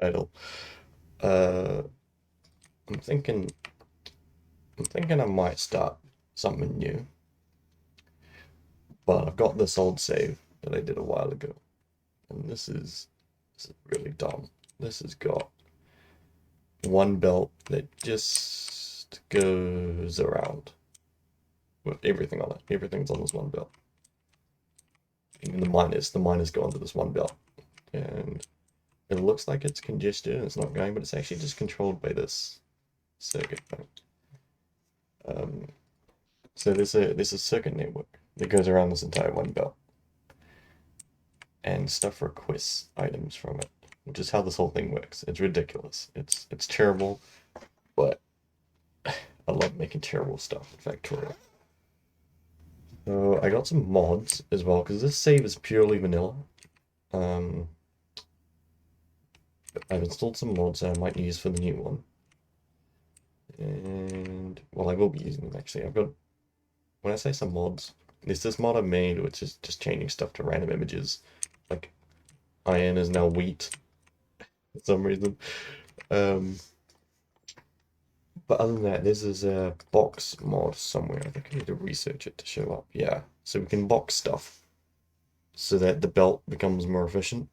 Title. Uh, I'm thinking, I'm thinking I might start something new, but I've got this old save that I did a while ago, and this is really dumb. This has got one belt that just goes around with everything on it. Everything's on this one belt. Even the miners go onto this one belt, and it looks like it's congested and it's not going, but it's actually just controlled by this circuit thing. Um, so there's a circuit network that goes around this entire one belt, and stuff requests items from it, which is how this whole thing works. It's ridiculous. It's terrible, but I love making terrible stuff in Factorio. So I got some mods as well because this save is purely vanilla. Um, I've installed some mods that I might use for the new one, and well, I will be using them actually. I've got when I say some mods, there's this mod I made which is just changing stuff to random images, like iron is now wheat for some reason. Um, but other than that, there's a box mod somewhere. I think I need to research it to show up. Yeah, so we can box stuff so that the belt becomes more efficient.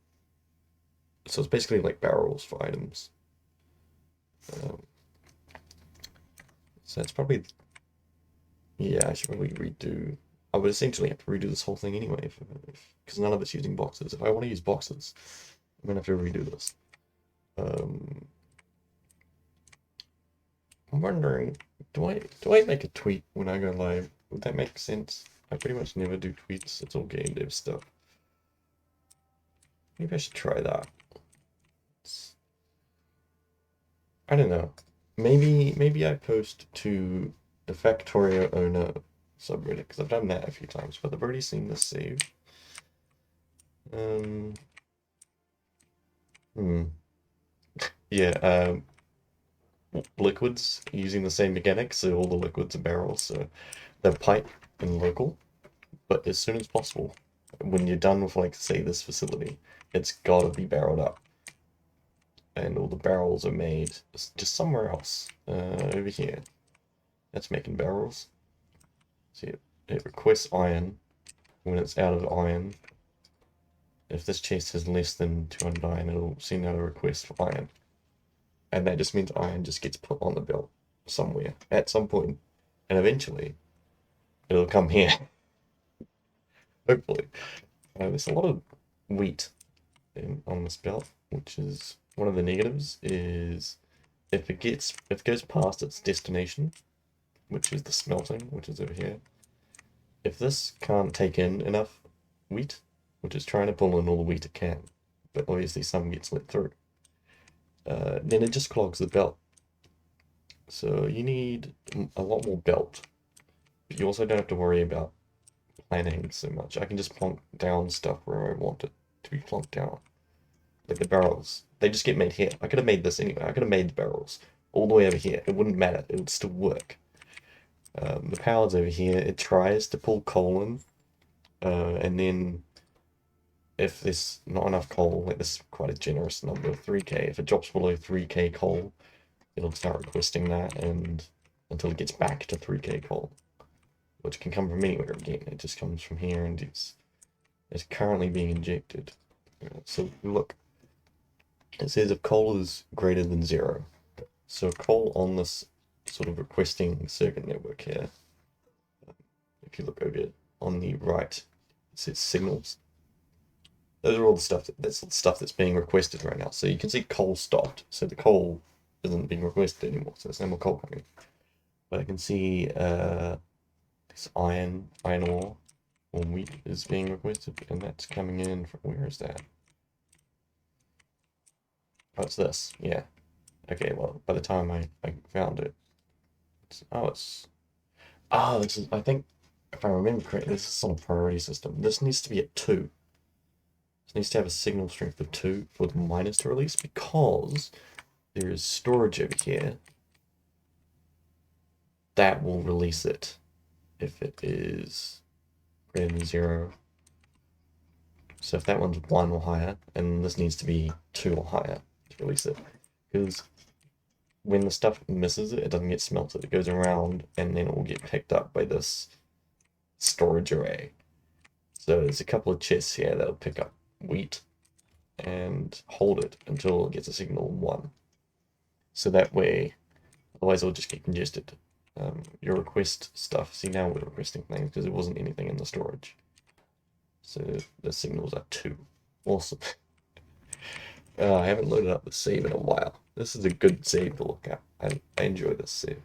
So it's basically like barrels for items. Um, so it's probably, yeah, I should probably redo. I would essentially have to redo this whole thing anyway, because none of it's using boxes. If I want to use boxes, I'm gonna have to redo this. Um, I'm wondering, do I make a tweet when I go live Would that make sense? I pretty much never do tweets, it's all game dev stuff. Maybe I should try that. I don't know. Maybe I post to the Factorio owner subreddit, because I've done that a few times, but I've already seen this save. Um, hmm. Yeah, liquids using the same mechanics, so all the liquids are barrels, so they're pipe and local, but as soon as possible, when you're done with, like, say, this facility, it's gotta be barreled up. And all the barrels are made just somewhere else, over here. That's making barrels. See, it requests iron. When it's out of iron, if this chest has less than 200 iron, it'll send out a request for iron. And that just means iron just gets put on the belt somewhere at some point, and eventually it'll come here. Hopefully. There's a lot of wheat on this belt, which is one of the negatives. Is if it goes past its destination, which is the smelting, which is over here. If this can't take in enough wheat, which is trying to pull in all the wheat it can, but obviously some gets let through, then it just clogs the belt. So you need a lot more belt. But you also don't have to worry about planning so much. I can just plonk down stuff where I want it to be plonked down. Like the barrels. They just get made here. I could have made this anyway. I could have made the barrels all the way over here. It wouldn't matter. It would still work. The power's over here. It tries to pull coal in. And then if there's not enough coal, like this is quite a generous number, 3k. If it drops below 3k coal, it'll start requesting that and until it gets back to 3k coal, which can come from anywhere again. It just comes from here and it's currently being injected. So look, it says if coal is greater than 0. So coal on this sort of requesting circuit network here, if you look over on the right, it says signals. Those are all the stuff that's the stuff that's being requested right now. So you can see coal stopped. So the coal isn't being requested anymore. So there's no more coal coming. But I can see this iron ore or wheat is being requested, and that's coming in from, where is that? Oh, it's this. Yeah. Okay. Well, by the time I found it, this is, I think, if I remember correctly, this is on a priority system. This needs to be at 2. This needs to have a signal strength of 2 for the miners to release, because there is storage over here that will release it if it is greater than 0. So if that one's 1 or higher, and this needs to be 2 or higher to release it, because when the stuff misses it, it doesn't get smelted. It goes around and then it will get picked up by this storage array. So there's a couple of chests here that'll pick up wheat and hold it until it gets a signal 1. So that way, otherwise it'll just get congested. Your request stuff, see now we're requesting things because there wasn't anything in the storage. So the signals are 2. Awesome. I haven't loaded up the save in a while. This is a good save to look at. I enjoy this save.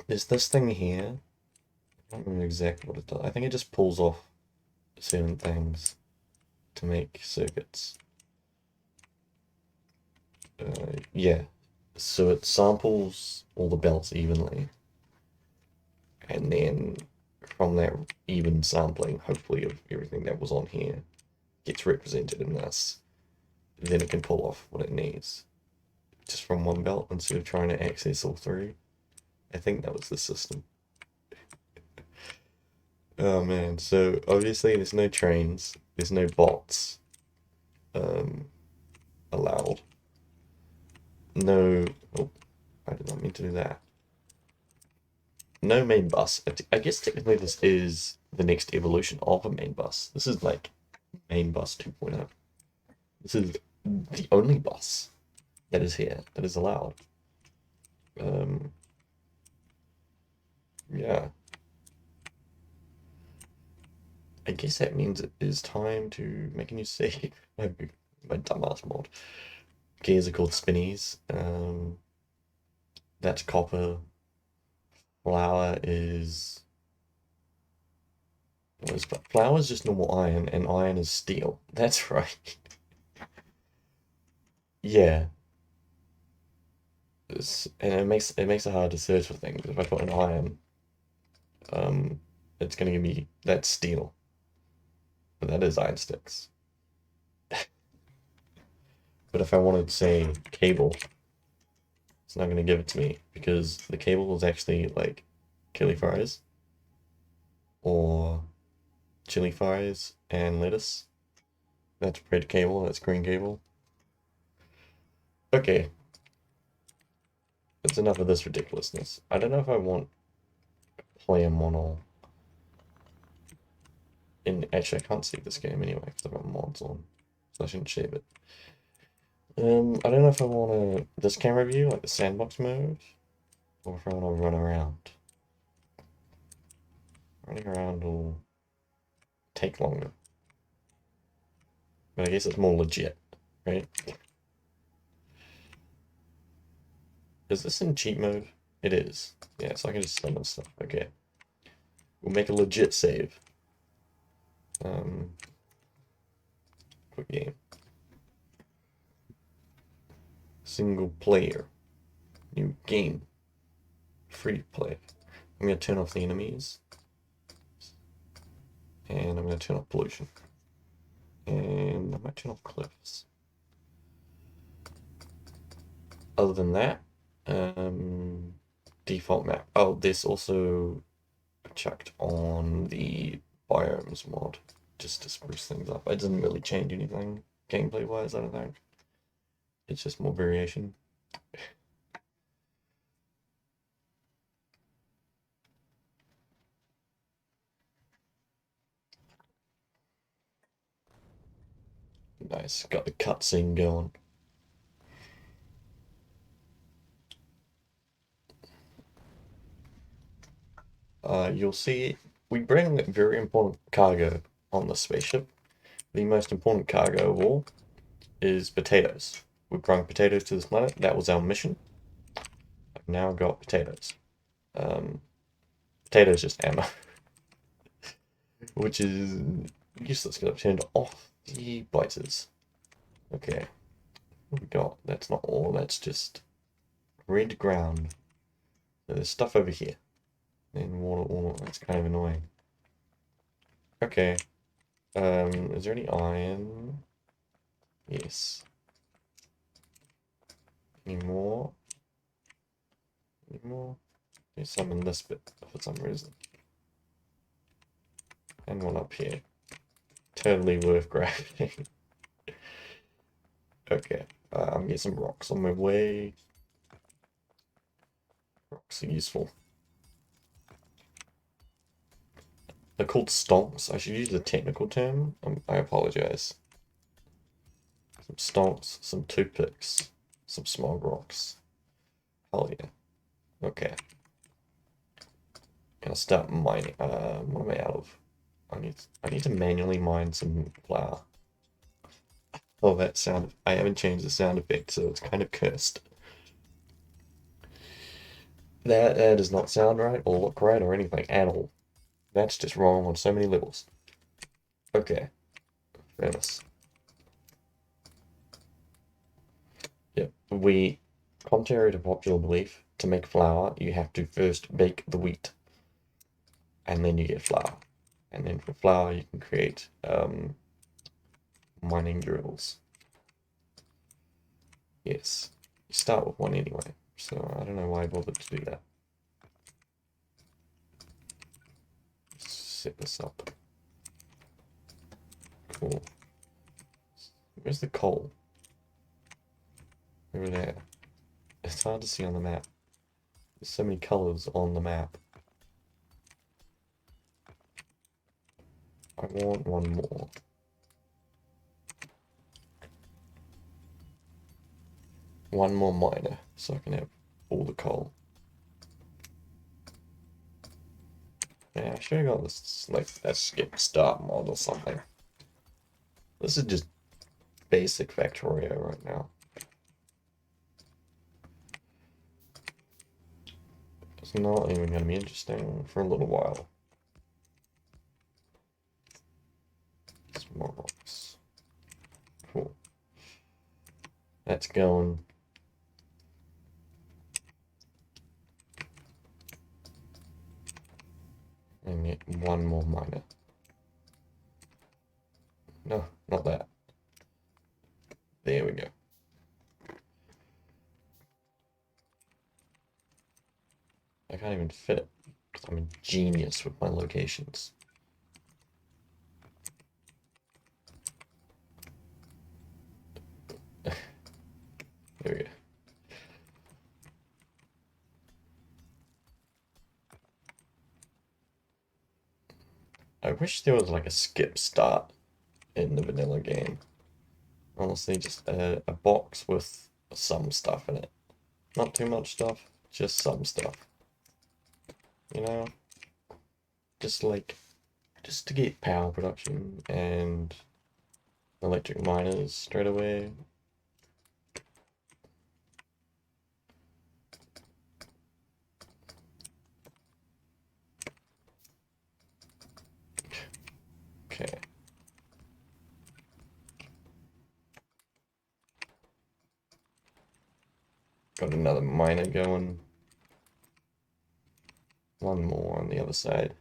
There's this thing here. I don't remember exactly what it does. I think it just pulls off certain things to make circuits. Yeah. So it samples all the belts evenly. And then from that even sampling, hopefully, of everything that was on here, gets represented in this. Then it can pull off what it needs. Just from one belt instead of trying to access all 3. I think that was the system. Oh man, so obviously there's no trains, there's no bots allowed. No, oh, I did not mean to do that. No main bus. I guess technically this is the next evolution of a main bus. This is like main bus 2.0. This is the only bus that is here, that is allowed. Yeah. I guess that means it is time to make a new save. My dumbass mod. Gears are called spinnies. That's copper. Flour is... What is flour is just normal iron, and iron is steel. That's right. Yeah. And it makes it hard to search for things. If I put an iron, um, it's gonna give me that's steel. But that is iron sticks. But if I wanted to say cable, it's not gonna give it to me because the cable is actually like curly fries or chili fries and lettuce. That's red cable, that's green cable. Okay, that's enough of this ridiculousness. I don't know if I want player mono in... Actually, I can't see this game anyway because I've got mods on, so I shouldn't shave it. I don't know if I want this camera view, like the sandbox mode, or if I want to run around. Running around will take longer, but I guess it's more legit, right? Is this in cheat mode? It is. Yeah, so I can just summon stuff. Okay. We'll make a legit save. Quick game. Single player. New game. Free to play. I'm going to turn off the enemies. And I'm going to turn off pollution. And I might turn off cliffs. Other than that, default map. Oh, this also chucked on the biomes mod just to spruce things up. It doesn't really change anything gameplay wise, I don't think. It's just more variation. Nice, got the cutscene going. You'll see we bring very important cargo on the spaceship. The most important cargo of all is potatoes. We brought potatoes to this planet. That was our mission. I've now got potatoes. Potatoes just ammo, which is useless because I've turned off the biters. Okay, what we got? That's not all. That's just red ground. So there's stuff over here. And water. That's kind of annoying. Okay. Is there any iron? Yes. Any more? Any more? There's some in this bit for some reason. And one up here. Totally worth grabbing. Okay. I'm getting some rocks on my way. Rocks are useful. They're called stonks. I should use the technical term. I apologize. Some stonks, some toothpicks, some small rocks. Hell yeah. Okay. Gonna start mining. What am I out of? I need to manually mine some flour. Oh, that sound. I haven't changed the sound effect, so it's kind of cursed. That does not sound right or look right or anything at all. That's just wrong on so many levels. Okay. Furnace. Yep. Contrary to popular belief, to make flour, you have to first bake the wheat. And then you get flour. And then from flour, you can create mining drills. Yes. You start with one anyway. So I don't know why I bothered to do that. Set this up. Cool. Where's the coal? Over there. It's hard to see on the map. There's so many colors on the map. I want one more. One more miner, so I can have all the coal. Yeah, I should have got this, like, that skip start mod or something. This is just basic Factorio right now. It's not even going to be interesting for a little while. Small box. Cool. That's going. And get one more miner. No, not that. There we go. I can't even fit it because I'm a genius with my locations. There we go. I wish there was like a skip start in the vanilla game. Honestly, just a box with some stuff in it. Not too much stuff, just some stuff. You know? Just like, just to get power production and electric miners straight away. Okay. Got another miner going. One more on the other side.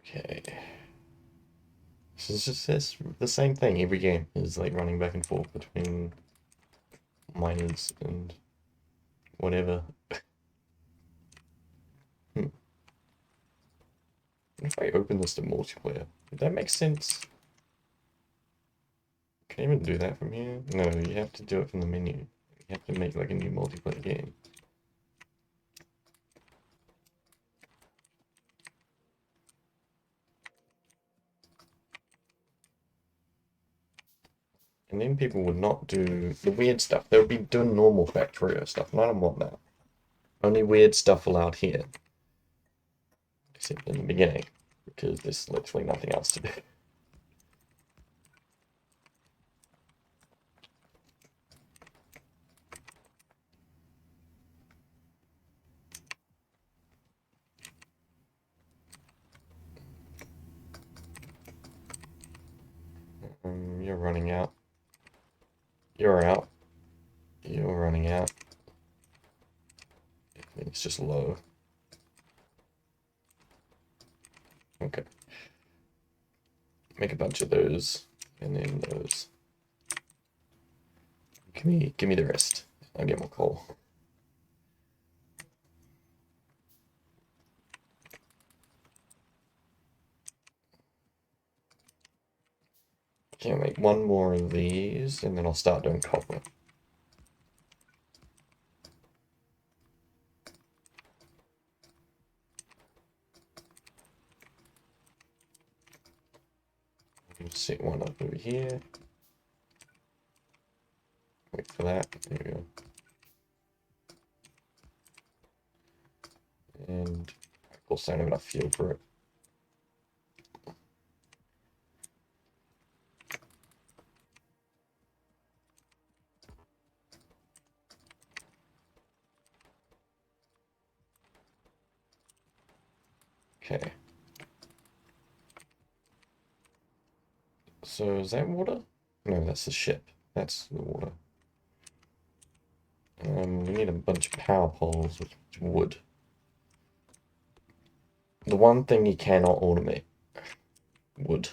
Okay. So it's just the same thing. Every game is like running back and forth between miners and whatever. Hmm. If I open this to multiplayer, would that make sense? Can you even do that from here? No, you have to do it from the menu. You have to make like a new multiplayer game. And then people would not do the weird stuff. They would be doing normal Factorio stuff, and I don't want that. Only weird stuff allowed here. Except in the beginning, because there's literally nothing else to do. You're running out. You're out. You're running out. It's just low. Okay. Make a bunch of those, and then those. Give me the rest. I'll get more coal. Okay, I'll make one more of these, and then I'll start doing copper. Set one up over here. Wait for that. There we go. And of course I don't have enough fuel for it. Okay. So is that water? No, that's the ship. That's the water. We need a bunch of power poles with wood. The one thing you cannot automate. Wood.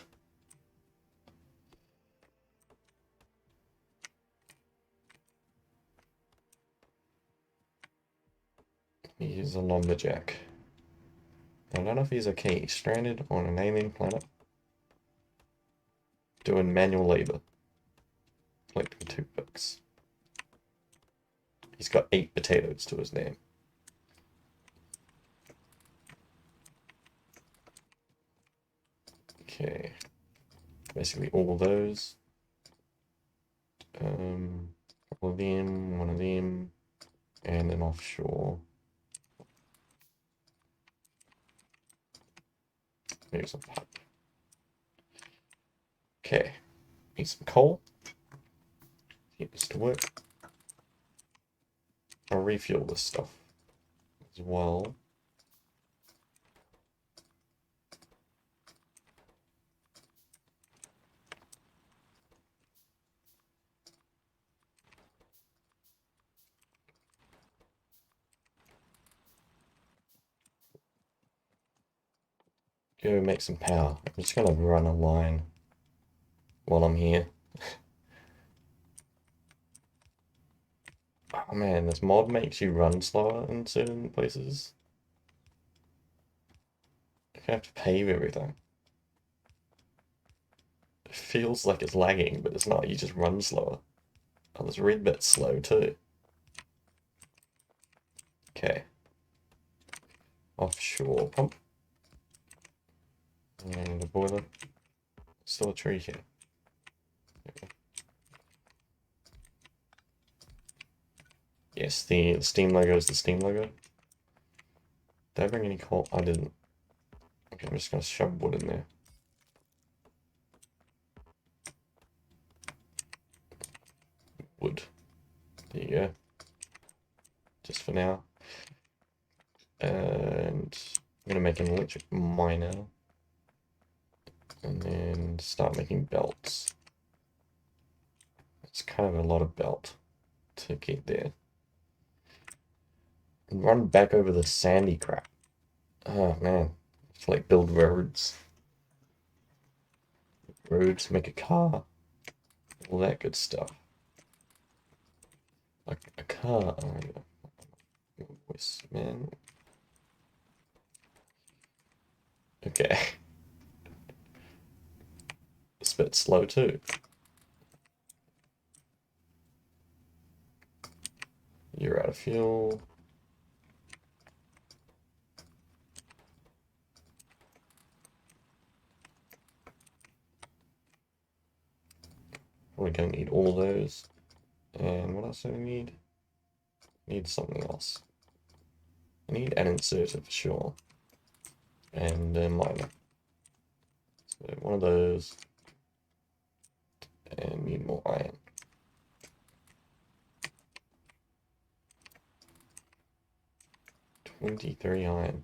He's a lumberjack. I don't know if he's okay. He's stranded on an alien planet. Doing manual labor. Collecting toothpicks. He's got 8 potatoes to his name. Okay. Basically all those. Couple of them, one of them, and an offshore. Maybe some pipe. Okay, need some coal. Get this to work. I'll refuel this stuff as well. Go make some power. I'm just gonna run a line while I'm here. Oh man, this mod makes you run slower in certain places. I have to pave everything. It feels like it's lagging, but it's not. You just run slower. Oh, this red bit's slow too. Okay. Offshore pump. And a boiler. Still a tree here. Okay. Yes, the Steam logo is the Steam logo. Did I bring any coal? I didn't. Okay, I'm just gonna shove wood in there. Wood. There you go. Just for now. And I'm gonna make an electric miner. And then start making belts. It's kind of a lot of belt to get there. And run back over the sandy crap. Oh man. It's like build roads. Roads, make a car. All that good stuff. Like a car. Oh, yeah. Voice, man. Okay. It's a bit slow too. You're out of fuel. We're going to need all of those. And what else do we need? Need something else. I need an inserter for sure. And a miner. So one of those. And need more iron. $23 iron.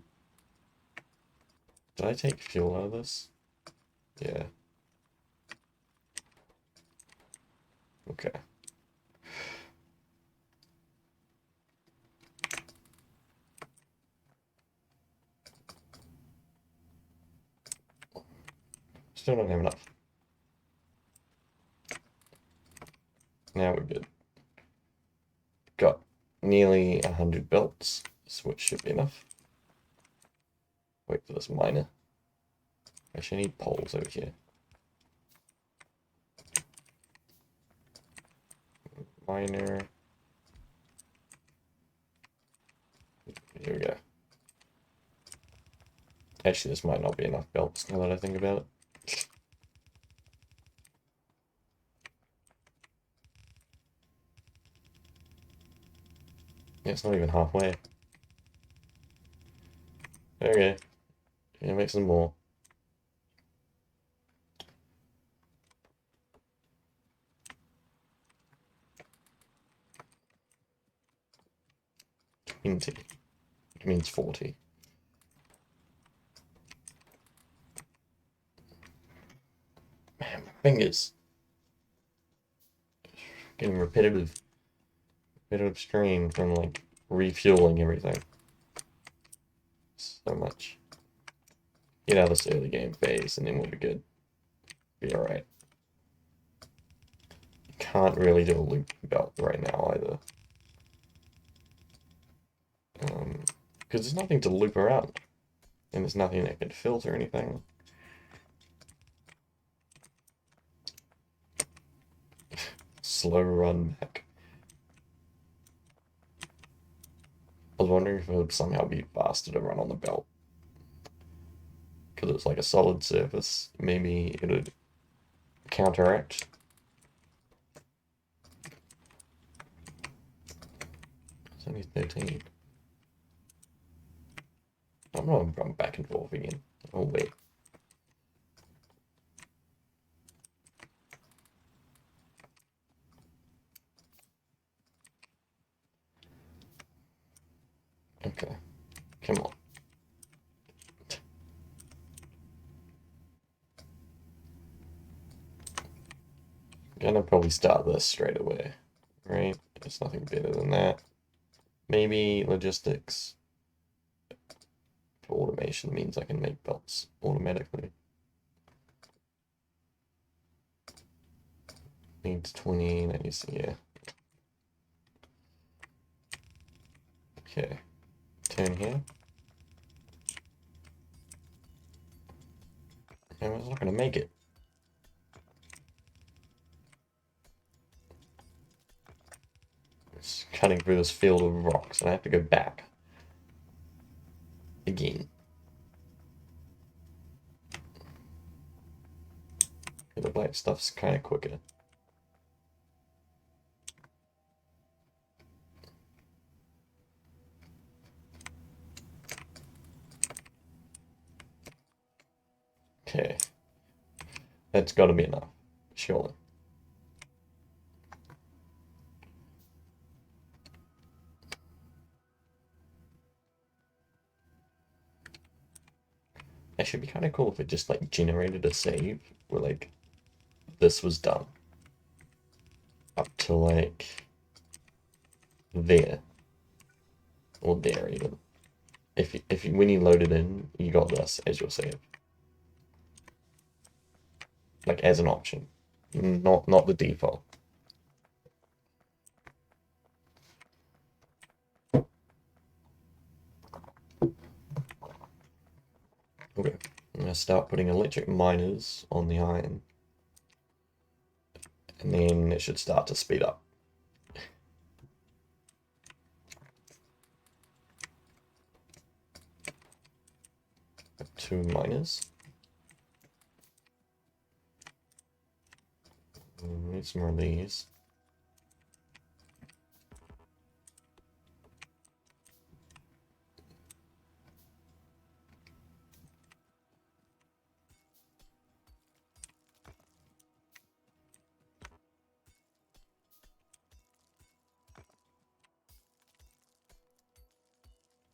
Did I take fuel out of this? Yeah. Okay. Still don't have enough. Now we're good. Got nearly 100 belts, which should be enough. Wait for this miner. Actually, I need poles over here. Miner. Here we go. Actually, this might not be enough belts now that I think about it. Yeah, it's not even halfway. Okay. Yeah, make some more. Twenty. It means 40. Man, my fingers. Getting repetitive strain from like refueling everything. So much. Get out of this early game phase and then we'll be good. Be alright. Can't really do a loop belt right now either. Because there's nothing to loop around. And there's nothing that can filter anything. Slow run back. I was wondering if it would somehow be faster to run on the belt. Because it's like a solid surface. Maybe it would counteract. It's only 13. I'm gonna run back and forth again. Oh wait. gonna probably start this straight away, right? There's nothing better than that. Maybe logistics for automation means I can make belts automatically. Needs 20, that needs to, yeah. Okay, turn here. And it's not gonna make it. It's cutting through this field of rocks, and I have to go back again. The black stuff's kind of quicker. Okay, that's got to be enough, surely. That should be kind of cool if it just like generated a save where like this was done up to like there or there even. If when you load it in, you got this as your save, like as an option, not the default. Okay, I'm gonna start putting electric miners on the iron, and then it should start to speed up. 2 miners. Need some more of these.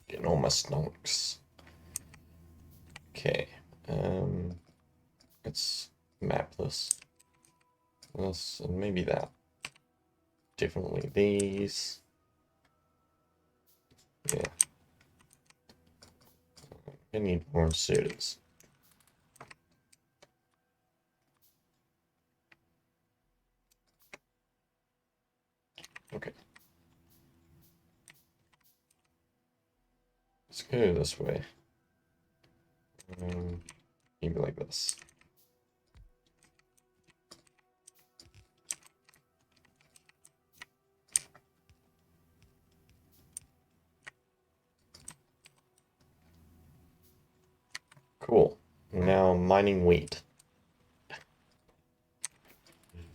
Getting all my stonks. Okay, let's map this. This and maybe that. Definitely these. Yeah. I need more inserters. Okay. Let's go this way. Maybe like this. Cool. Now mining wheat.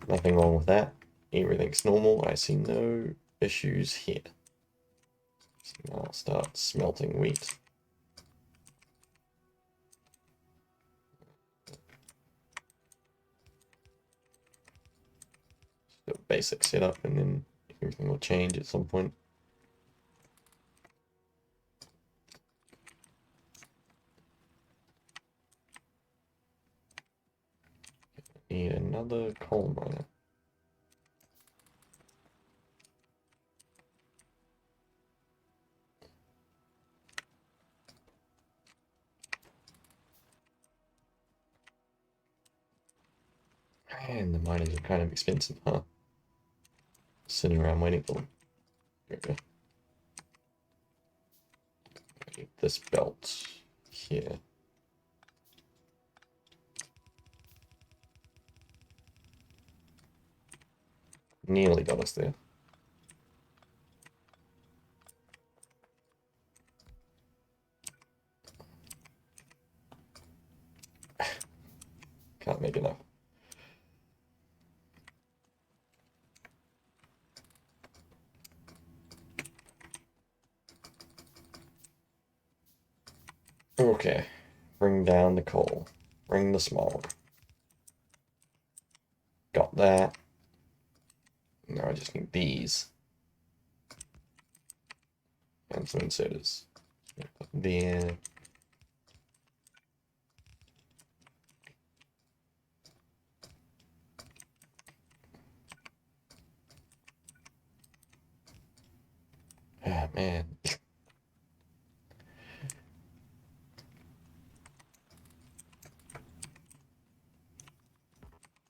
Nothing wrong with that. Everything's normal. I see no issues here. So now I'll start smelting wheat. Just a basic setup, and then everything will change at some point. Need another coal miner. Man, the miners are kind of expensive, huh? Sitting around waiting for them. There we go. Need this belt here. Nearly got us there. Can't make enough. Okay, bring down the coal. Bring the smog. Got that. Now I just need these. And some inserters. Put there. man.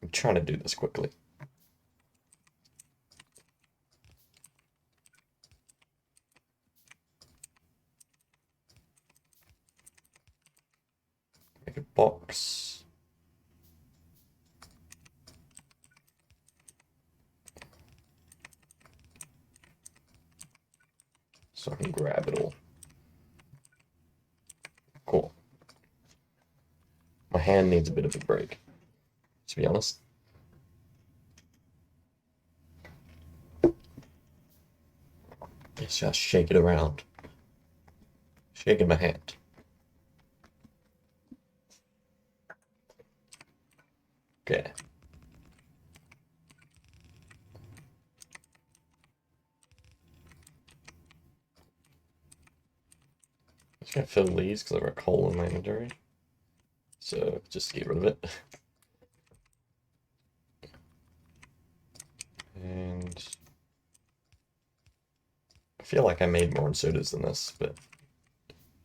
I'm trying to do this quickly. Make a box. So I can grab it all. Cool. My hand needs a bit of a break, to be honest. It's just shake it around. Shaking my hand. Okay. I'm just gonna fill these because I've got coal in my inventory. So just get rid of it. And I feel like I made more sodas than this, but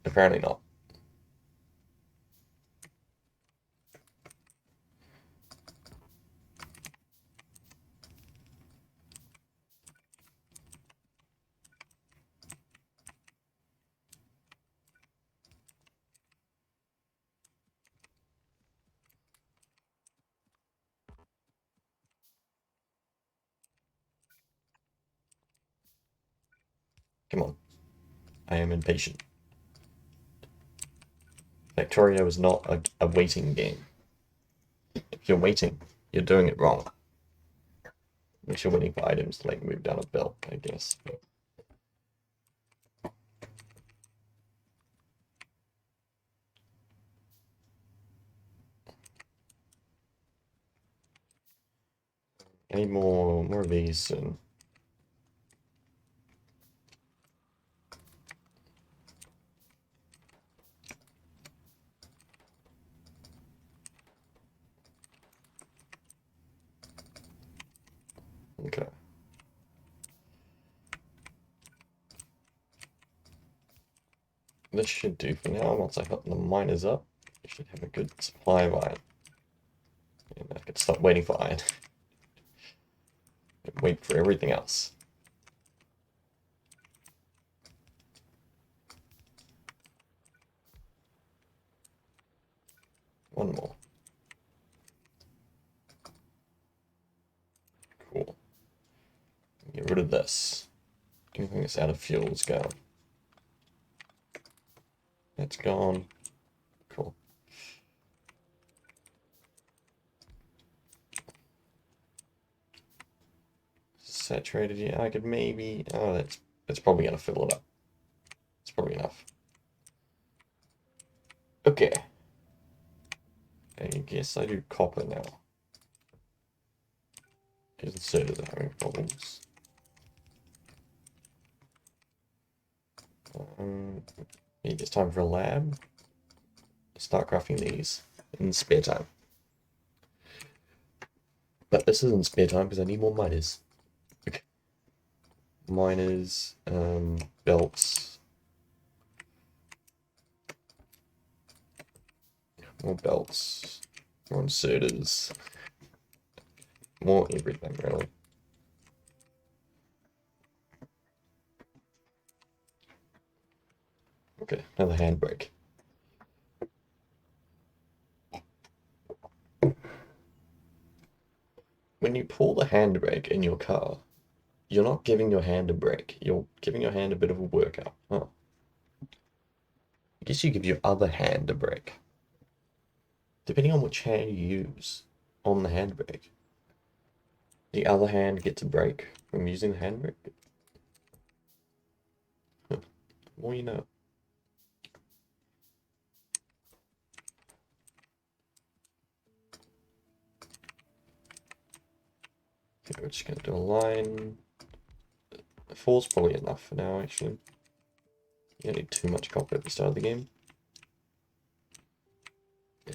apparently not. Come on. I am impatient. Factorio is not a waiting game. If you're waiting, you're doing it wrong. Unless you're waiting for items to like move down a belt, I guess. But I need more of these soon. Okay. This should do for now. Once I put the miners up, I should have a good supply of iron. And I can stop waiting for iron. And wait for everything else. One more. Cool. Get rid of this. Anything that's out of fuel is gone. That's gone. Cool. Saturated, yeah, I could maybe... Oh, that's probably gonna fill it up. It's probably enough. Okay. I guess I do copper now. Because the servers are having problems. Maybe it's time for a lab. Start crafting these in spare time. But this isn't spare time because I need more miners. Okay. Miners, belts. More belts. More inserters. More everything, really. Okay, another handbrake. When you pull the handbrake in your car, you're not giving your hand a break. You're giving your hand a bit of a workout. Huh. I guess you give your other hand a break. Depending on which hand you use on the handbrake. The other hand gets a break from using the handbrake. Huh. The more you know. Okay, we're just gonna do a line. 4's probably enough for now, actually. You don't need too much copper at the start of the game.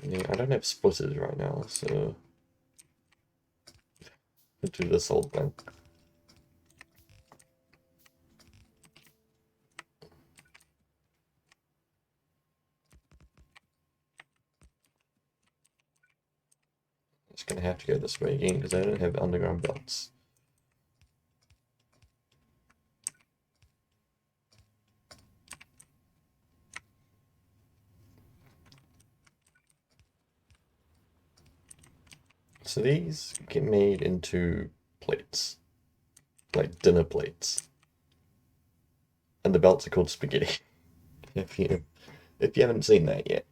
Yeah, I don't have splitters right now, so we'll do this whole thing. Just gonna have to go this way again because I don't have underground belts. So these get made into plates, like dinner plates. And the belts are called spaghetti. if you haven't seen that yet.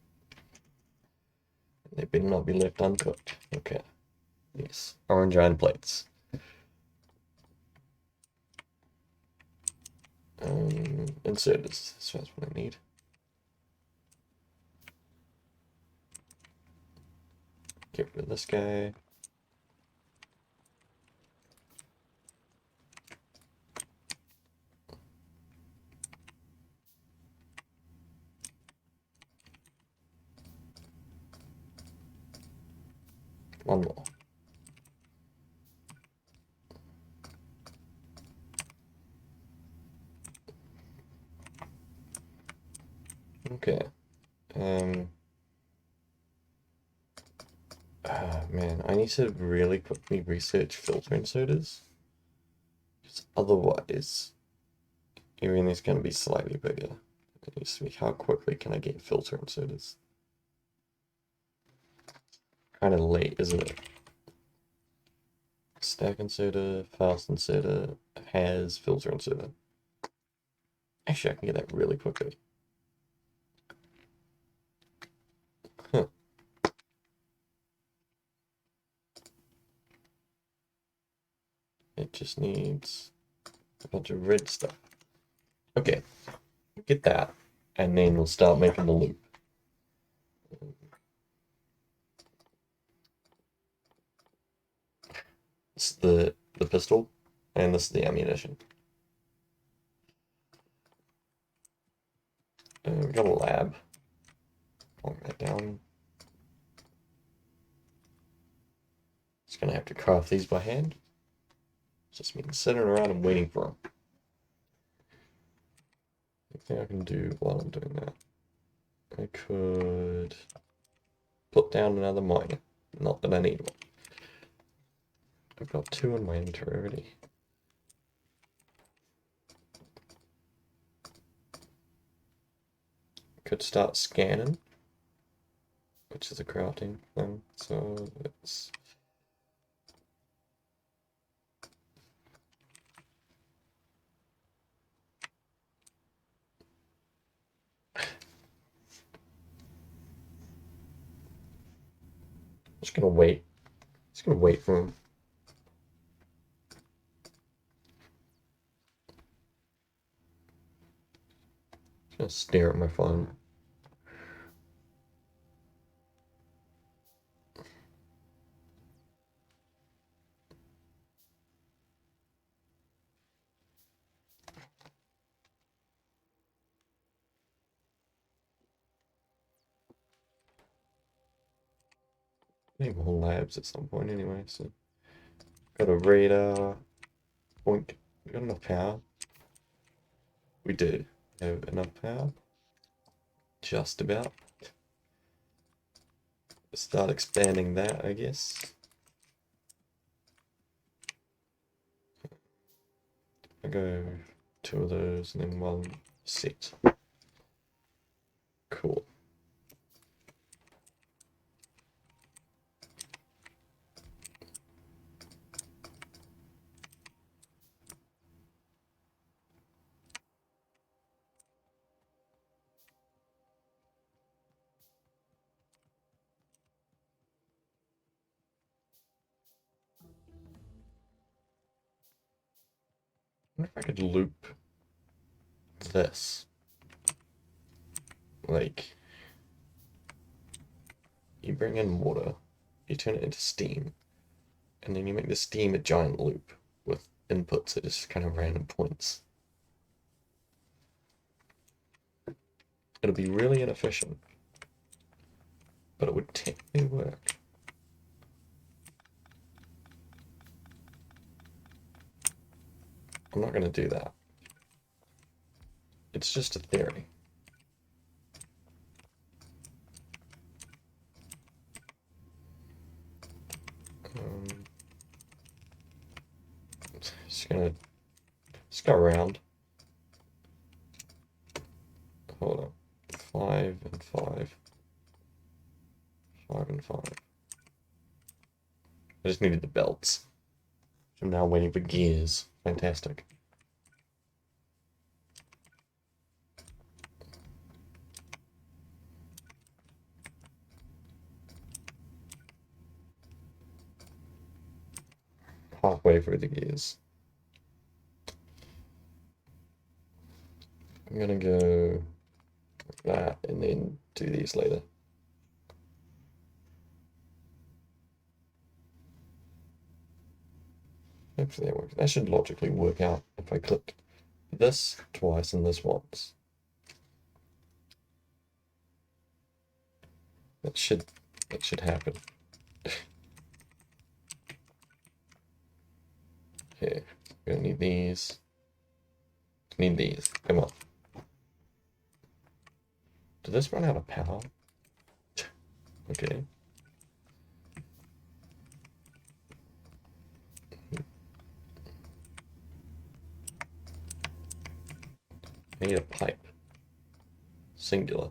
They better not be left uncooked. Okay. Yes. Orange iron plates. Inserters. So that's what I need. Get rid of this guy. One more. Okay. Man, I need to really quickly research filter inserters. Because otherwise, everything's going to be slightly bigger. It needs to be how quickly can I get filter inserters? Kind of late, isn't it? Stack inserter, fast inserter, has filter inserter. Actually, I can get that really quickly. Huh. It just needs a bunch of red stuff. Okay, get that, and then we'll start making the loop. This is the pistol, and this is the ammunition. We got a lab. Plonk that down. Just gonna have to craft these by hand. Just means sitting around and waiting for them. I think I can do while I'm doing that. I could put down another miner. Not that I need one. I've got 2 in my inventory already. Could start scanning, which is a crafting thing. So it's just gonna wait. Just gonna wait for him. Just gonna stare at my phone. Maybe more labs at some point anyway, so got a radar. Point. We got enough power. We do have enough power. Just about. Start expanding that, I guess. I go 2 of those and then 1 set. Cool. I wonder if I could loop this. Like, you bring in water, you turn it into steam, and then you make the steam a giant loop with inputs at just kind of random points. It'll be really inefficient, but it would technically work. I'm not going to do that. It's just a theory. gonna just go around. Hold on. 5 and 5. 5 and 5. I just needed the belts. I'm now waiting for gears. Fantastic. Halfway through the gears. I'm gonna go like that and then do these later. Hopefully that works. That should logically work out if I click this twice and this once. That should happen. Okay, we're gonna need these. Need these. Come on. Did this run out of power? Okay. I need a pipe. Singular.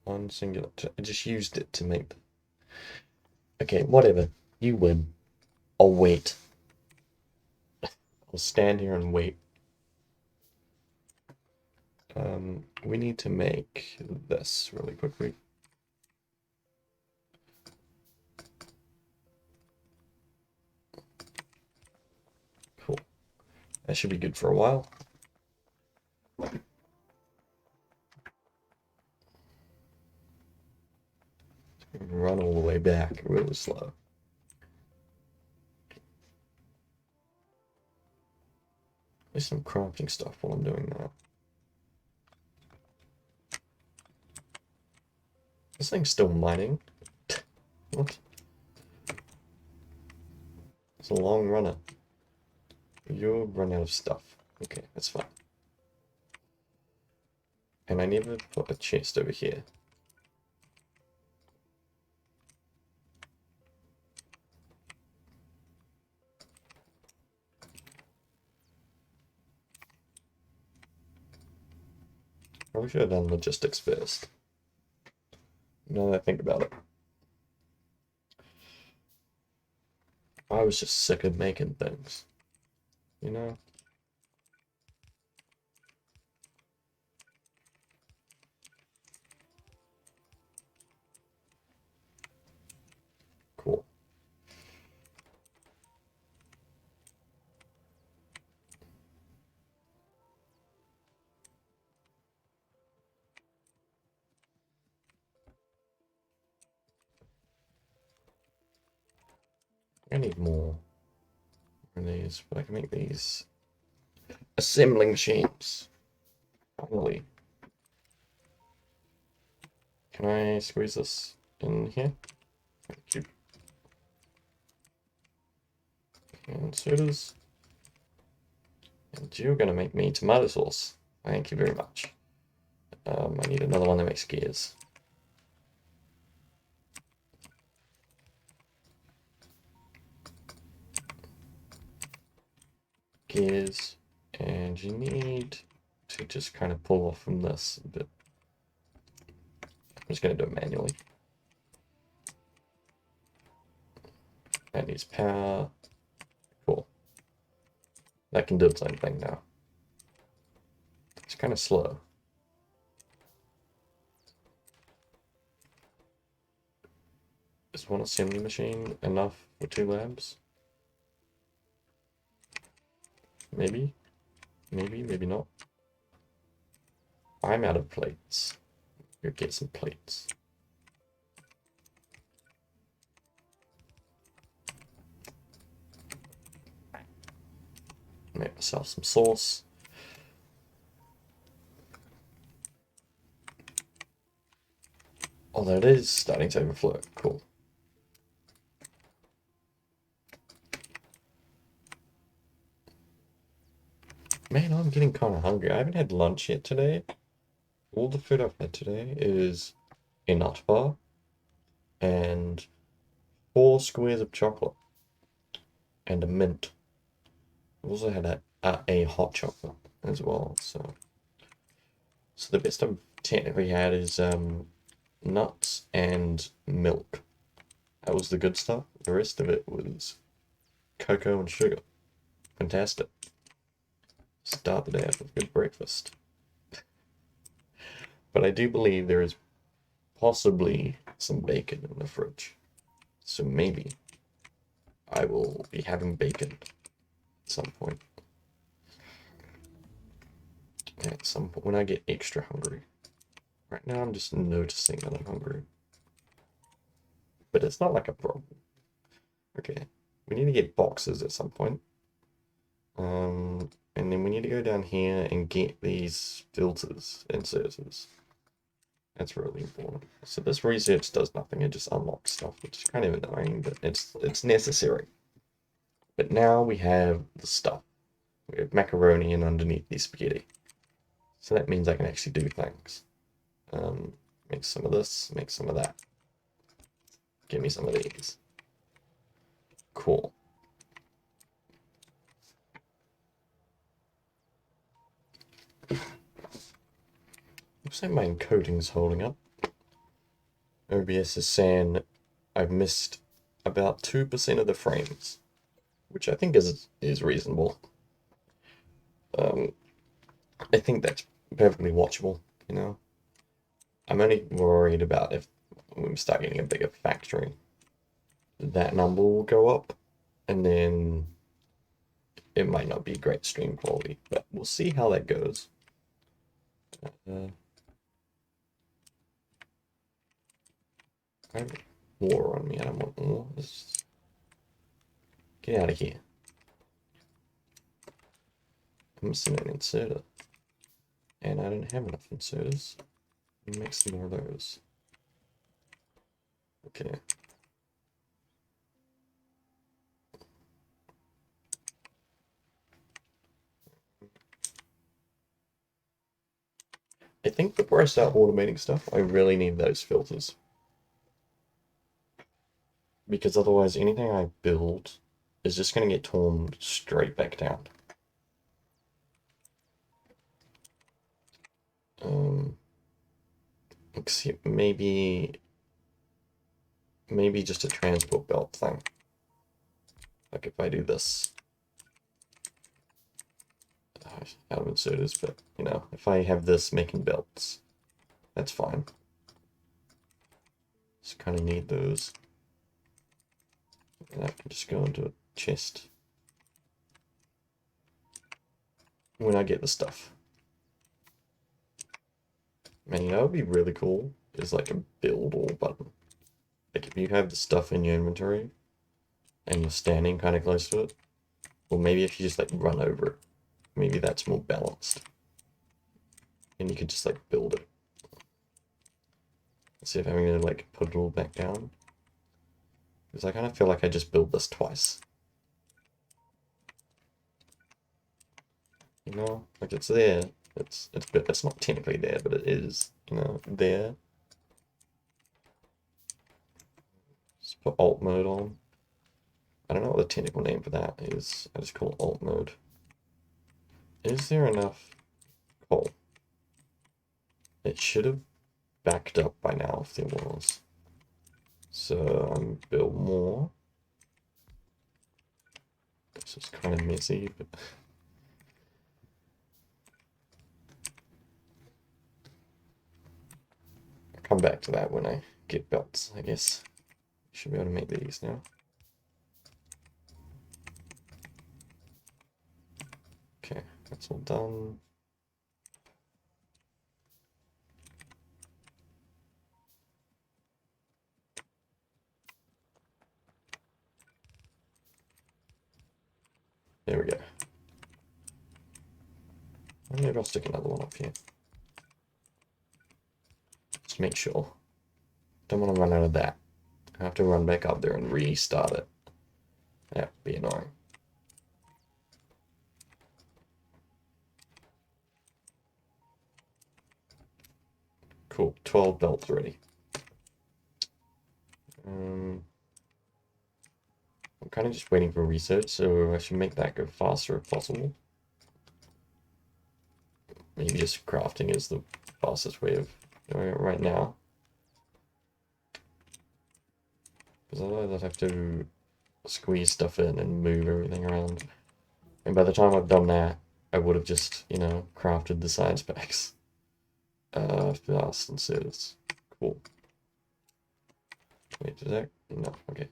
One singular. I just used it to make... Okay, whatever. You win. I'll wait. I'll stand here and wait. We need to make this really quickly. Cool. That should be good for a while. Run all the way back really slow. There's some crafting stuff while I'm doing that. This thing's still mining. What? It's a long runner. You'll run out of stuff. Okay, that's fine. And I never put a chest over here. Probably should have done logistics first. Now that I think about it. I was just sick of making things. You know? Cool. I need more of these, but I can make these assembling machines. Finally. Can I squeeze this in here? Thank you. And sodas. And you're gonna make me tomato sauce. Thank you very much. I need another one that makes gears. Gears, and you need to just kind of pull off from this a bit. I'm just going to do it manually. That needs power. Cool. That can do its own thing now. It's kind of slow. Is one assembly machine enough for 2 labs? Maybe. Maybe, maybe not. I'm out of plates. Go get some plates. Make myself some sauce. Although it is starting to overflow. Cool. Man, I'm getting kind of hungry. I haven't had lunch yet today. All the food I've had today is a nut bar and 4 squares of chocolate and a mint. We also had a hot chocolate as well. So the best I've technically had is nuts and milk. That was the good stuff. The rest of it was cocoa and sugar. Fantastic. Start the day off with a good breakfast. But I do believe there is possibly some bacon in the fridge. So maybe I will be having bacon at some point. At some point when I get extra hungry. Right now I'm just noticing that I'm hungry. But it's not like a problem. Okay. We need to get boxes at some point. And then we need to go down here and get these filters, inserters. That's really important. So this research does nothing, it just unlocks stuff, which is kind of annoying, but it's necessary. But now we have the stuff. We have macaroni and underneath the spaghetti. So that means I can actually do things. Make some of this, make some of that. Give me some of these. Cool. Looks like my encoding's holding up. OBS is saying I've missed about 2% of the frames, which I think is reasonable. I think that's perfectly watchable, you know. I'm only worried about if we start getting a bigger factory, that number will go up, and then it might not be great stream quality, but we'll see how that goes. I have war on me. I don't want war. Get out of here. I'm missing an inserter. And I don't have enough inserters. Make some more of those. Okay. I think before I start automating stuff, I really need those filters. Because otherwise anything I build is just going to get torn straight back down. Except maybe just a transport belt thing. Like if I do this. Out of inserters, but you know, if I have this making belts, that's fine. Just kind of need those. And I can just go into a chest when I get the stuff. Man, you know what would be really cool is like a build all button. Like if you have the stuff in your inventory and you're standing kind of close to it, or maybe if you just like run over it, maybe that's more balanced. And you could just like build it. Let's see if I'm gonna like put it all back down. Because I kind of feel like I just built this twice. You know, like it's there. It's not technically there, but it is, you know, there. Just put alt mode on. I don't know what the technical name for that is. I just call it alt mode. Is there enough coal? It should have backed up by now if there was. So I'm build more. This is kind of messy, but I'll come back to that when I get belts, I guess. Should be able to make these now. Okay, that's all done. There we go. Maybe I'll stick another one up here. Just make sure. Don't want to run out of that. I have to run back up there and restart it. That would be annoying. Cool, 12 belts ready. kind of just waiting for research, so I should make that go faster if possible. Maybe just crafting is the fastest way of doing it right now. Because otherwise I'd have to squeeze stuff in and move everything around. And by the time I've done that, I would have just, you know, crafted the science packs. Fast and service. Cool. Wait, is that? No, okay.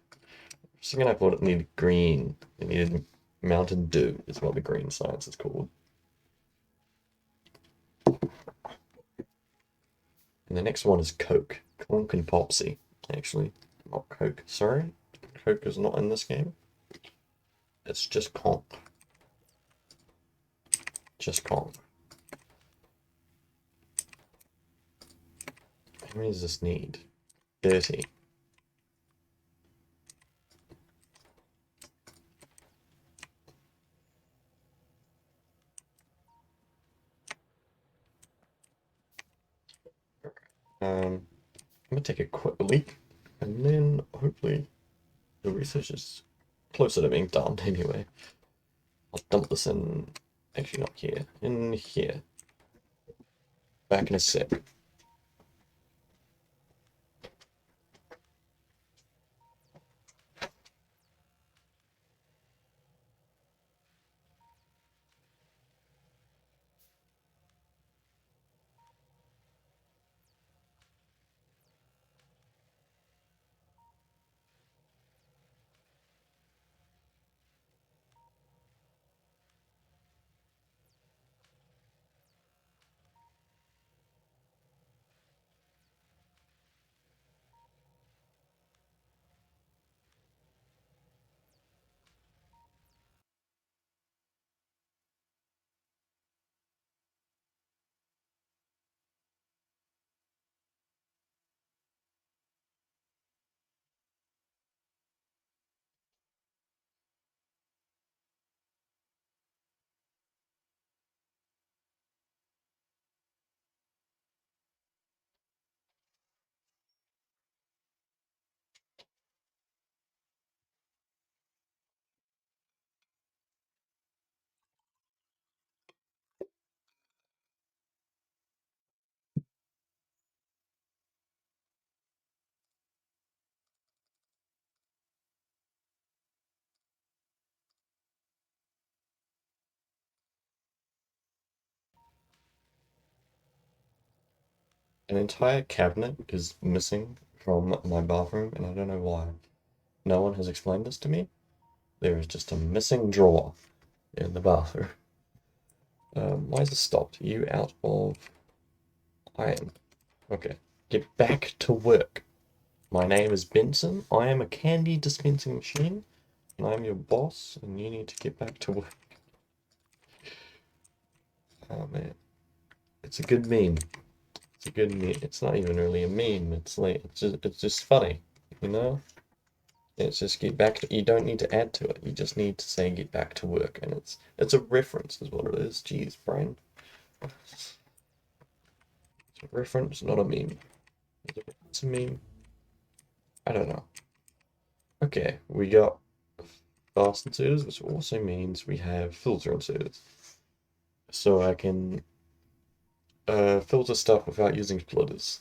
For a second I thought it needed green. It needed Mountain Dew, is what the green science is called. And the next one is Coke. Conk and Popsy, actually. Not Coke, sorry. Coke is not in this game. It's just Conk. Just Conk. How many does this need? 30. I'm gonna take a quick leak, and then hopefully the research is closer to being done anyway. I'll dump this in, actually not here, in here. Back in a sec. An entire cabinet is missing from my bathroom, and I don't know why. No one has explained this to me. There is just a missing drawer in the bathroom. Why is it stopped? You out of iron. Okay. Get back to work. My name is Benson. I am a candy dispensing machine, and I'm your boss, and you need to get back to work. Oh man. It's a good meme. It's a good meme. It's not even really a meme. It's just funny, you know? It's just get back to, you don't need to add to it. You just need to say get back to work, and it's a reference is what it is. Jeez, brain. It's a reference, not a meme. It's a meme. I don't know. Okay, we got fast inserters, which also means we have filter inserters. So I can filter stuff without using splitters.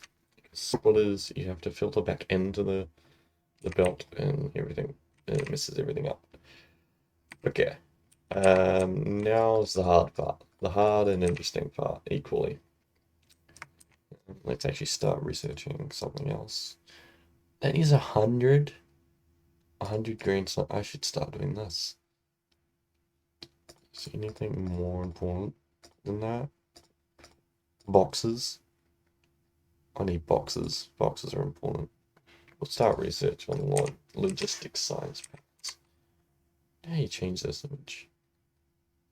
Splitters, you have to filter back into the belt and everything. And it messes everything up. Okay. Now's the hard part. The hard and interesting part equally. Let's actually start researching something else. That is 100. 100 green, so I should start doing this. Is anything more important than that? Boxes. I need boxes. Boxes are important. We'll start research on logistics science packs. How do you change this image?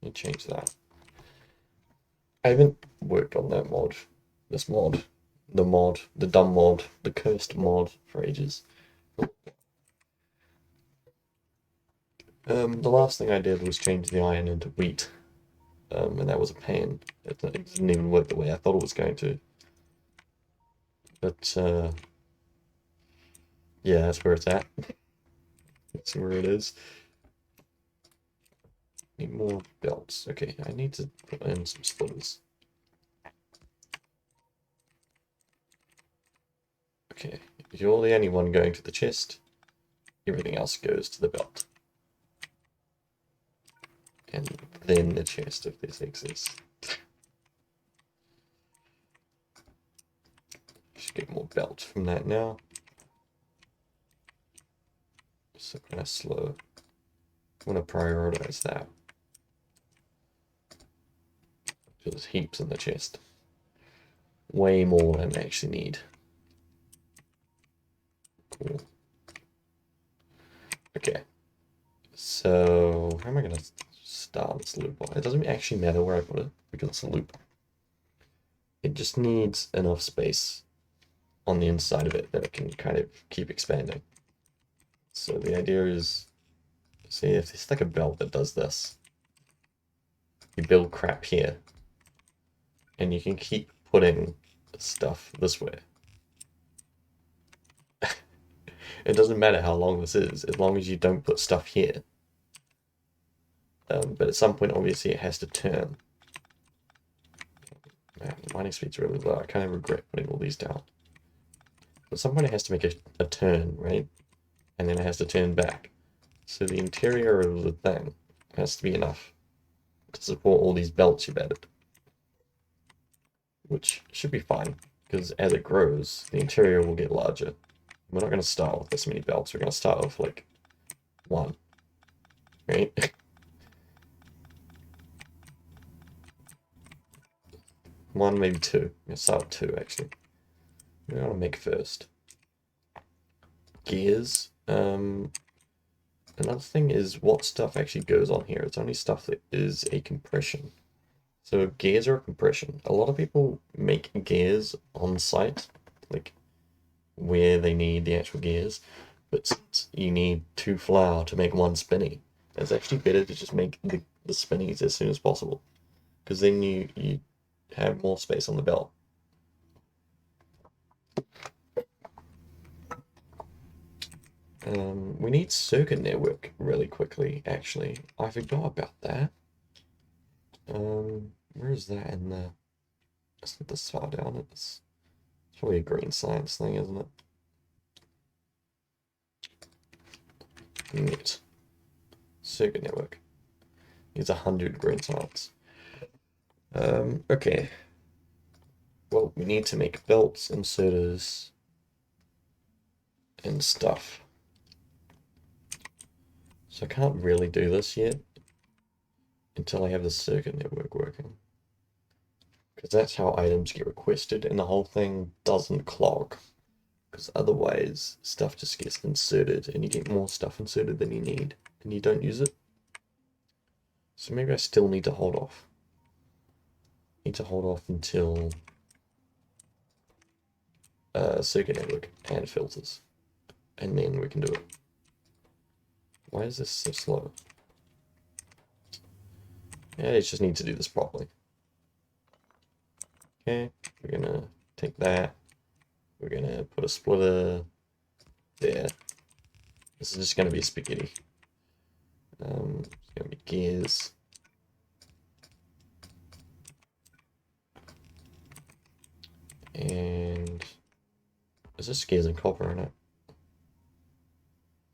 You change that. I haven't worked on that mod. This mod. The dumb mod. The cursed mod for ages. The last thing I did was change the iron into wheat. And that was a pain. It didn't even work the way I thought it was going to. But, yeah, that's where it's at. That's where it is. Need more belts. Okay, I need to put in some splitters. Okay, if you're the only one going to the chest, everything else goes to the belt. And then the chest if there's excess. Should get more belt from that now. So kind of slow. I'm going to prioritize that. There's heaps in the chest. Way more than I actually need. Cool. Okay. So, how am I going to start this loop? It doesn't actually matter where I put it because it's a loop. It just needs enough space on the inside of it that it can kind of keep expanding. So the idea is, see if there's like a belt that does this. You build crap here. And you can keep putting stuff this way. It doesn't matter how long this is, as long as you don't put stuff here. But at some point, obviously, it has to turn. Man, the mining speed's really low. I kind of regret putting all these down. At some point, it has to make a turn, right? And then it has to turn back. So the interior of the thing has to be enough to support all these belts you've added. Which should be fine, because as it grows, the interior will get larger. We're not going to start with this many belts. We're going to start with, like, one. Right? One, maybe two. I'm going to start with two, actually. We're going to make first. Gears. Another thing is what stuff actually goes on here. It's only stuff that is a compression. So gears are a compression. A lot of people make gears on site, like where they need the actual gears, but since you need 2 flour to make 1 spinny, it's actually better to just make the spinnies as soon as possible, because then you have more space on the belt. We need circuit network really quickly, actually. I forgot about that. Where is that in the... It's not this far down. It's probably a green science thing, isn't it? Neat. Circuit network. Needs 100 green science. Okay. Well, we need to make belts, inserters, and stuff. So I can't really do this yet until I have the circuit network working. Because that's how items get requested and the whole thing doesn't clog. Because otherwise, stuff just gets inserted and you get more stuff inserted than you need and you don't use it. So maybe I still need to hold off. Need to hold off until circuit network and filters. And then we can do it. Why is this so slow? Yeah, I just need to do this properly. Okay, we're gonna take that. We're gonna put a splitter there. This is just gonna be spaghetti. It's gonna be gears. And is this gears and copper in it?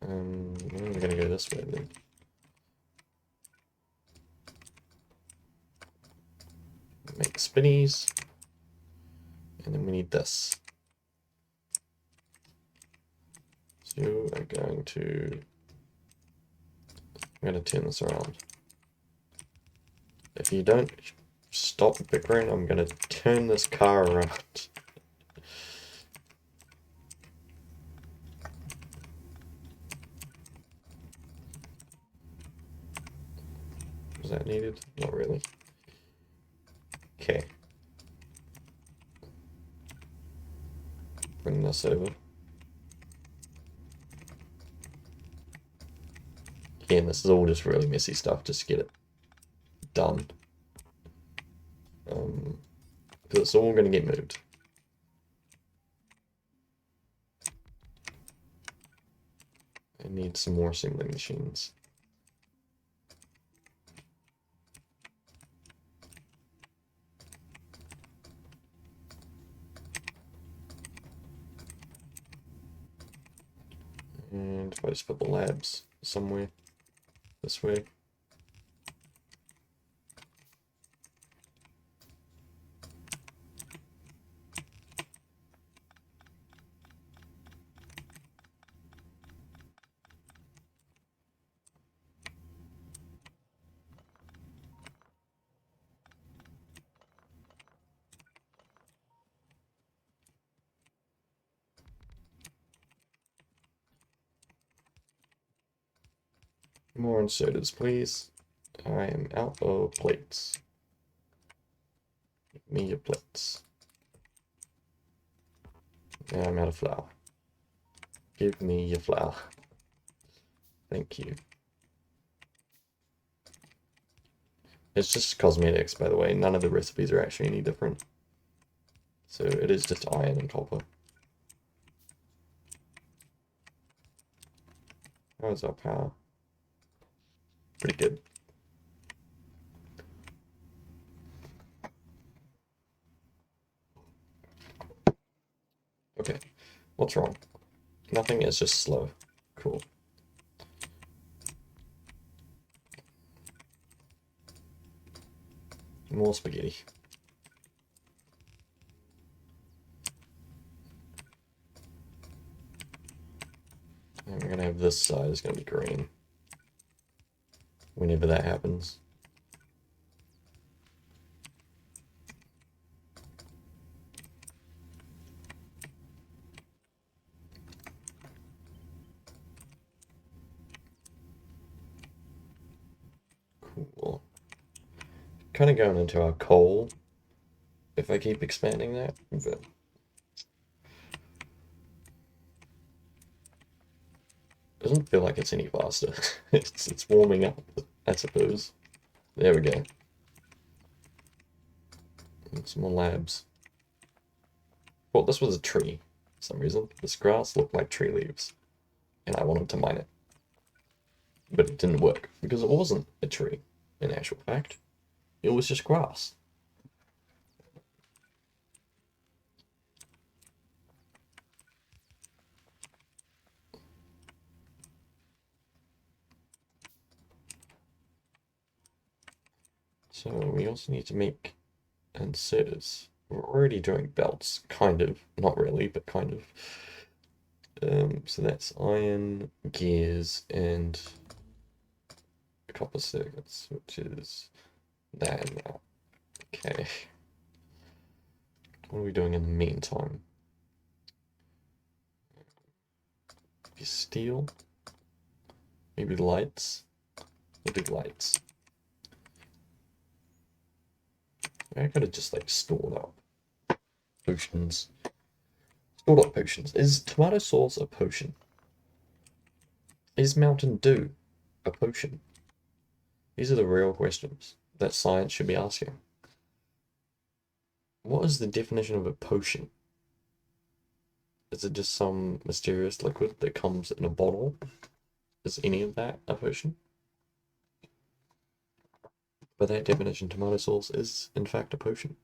We're gonna go this way then. Make spinnies. And then we need this. So I'm going to turn this around. If you don't stop bickering, I'm gonna turn this car around. Was that needed? Not really. Okay. Bring this over. Again, this is all just really messy stuff just to get it done. Because it's all going to get moved. I need some more assembling machines. And if I just put the labs somewhere this way. More inserters, please. I am out of plates. Give me your plates. Now I'm out of flour. Give me your flour. Thank you. It's just cosmetics, by the way. None of the recipes are actually any different. So it is just iron and copper. How's our power? Pretty good. Okay, what's wrong? Nothing, it's just slow. Cool. More spaghetti. And we're gonna have this side is gonna be green. Whenever that happens. Cool. Kind of going into our coal if I keep expanding that, but doesn't feel like it's any faster. It's warming up, I suppose. There we go. And some more labs. Well, this was a tree for some reason. This grass looked like tree leaves, and I wanted to mine it. But it didn't work because it wasn't a tree, in actual fact. It was just grass. So we also need to make inserters. We're already doing belts, kind of. Not really, but kind of. So that's iron, gears, and copper circuits, which is that and that. Okay. What are we doing in the meantime? Maybe steel? Maybe lights? Maybe lights. I could have just like stored up potions. Stored up potions. Is tomato sauce a potion? Is Mountain Dew a potion? These are the real questions that science should be asking. What is the definition of a potion? Is it just some mysterious liquid that comes in a bottle? Is any of that a potion? By that definition, tomato sauce is in fact a potion.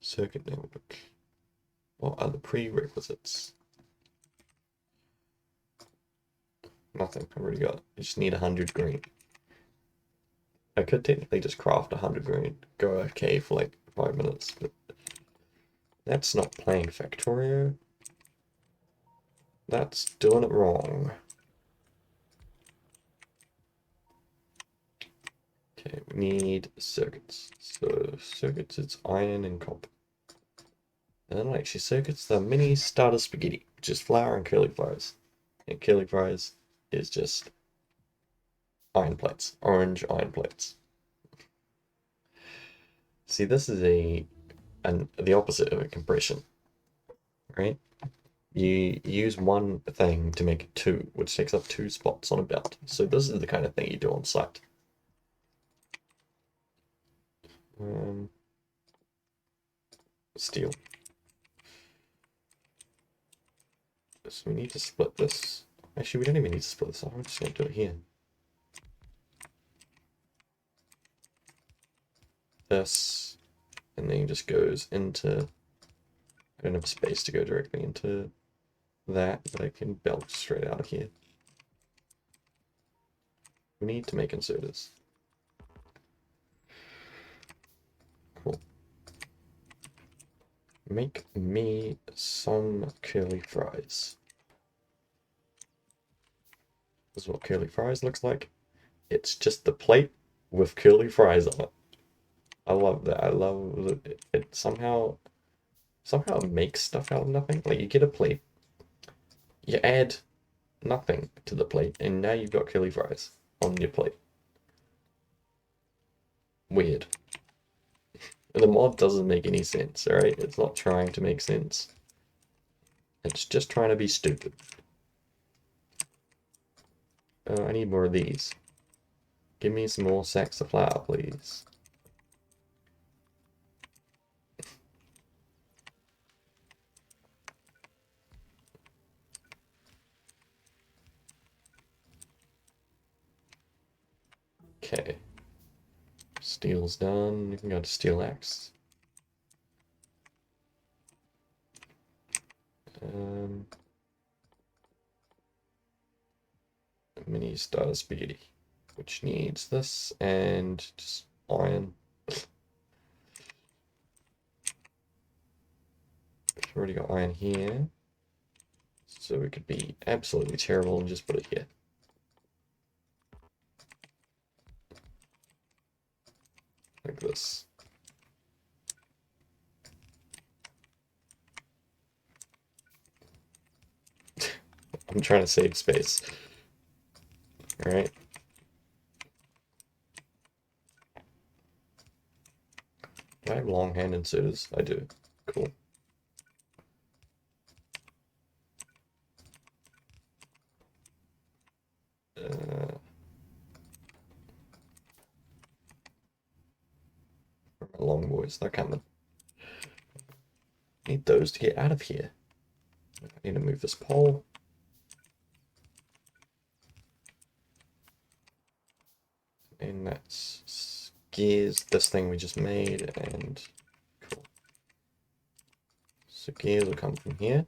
Circuit network. What are the prerequisites? Nothing. I already got it. You just need 100 green. I could technically just craft 100 green, go okay for like 5 minutes, but that's not playing Factorio. That's doing it wrong. Okay, we need circuits. So circuits, it's iron and copper. And then actually circuits, the mini starter spaghetti, which is flour and curly fries. And curly fries is just iron plates, orange iron plates. See, this is the opposite of a compression, right? You use one thing to make it two, which takes up 2 spots on a belt. So this is the kind of thing you do on site. Steel. So we need to split this. Actually, we don't even need to split this. I'm just going to do it here. This, and then it just goes into. I don't have space to go directly into that, but I can belt straight out of here. We need to make inserters. Cool. Make me some curly fries. This is what curly fries looks like. It's just the plate with curly fries on it. I love that. I love that it somehow makes stuff out of nothing. Like you get a plate, you add nothing to the plate, and now you've got curly fries on your plate. Weird. The mod doesn't make any sense, alright? It's not trying to make sense. It's just trying to be stupid. I need more of these. Give me some more sacks of flour, please. Okay. Steel's done. You can go to steel axe. Mini starter spaghetti, which needs this and just iron. We've already got iron here, so we could be absolutely terrible and just put it here. Like this. I'm trying to save space. Alright. Do I have long hand inserters? I do. Cool. Long boys, they're coming. Need those to get out of here. I need to move this pole. And that's gears, this thing we just made, and cool. So gears will come from here.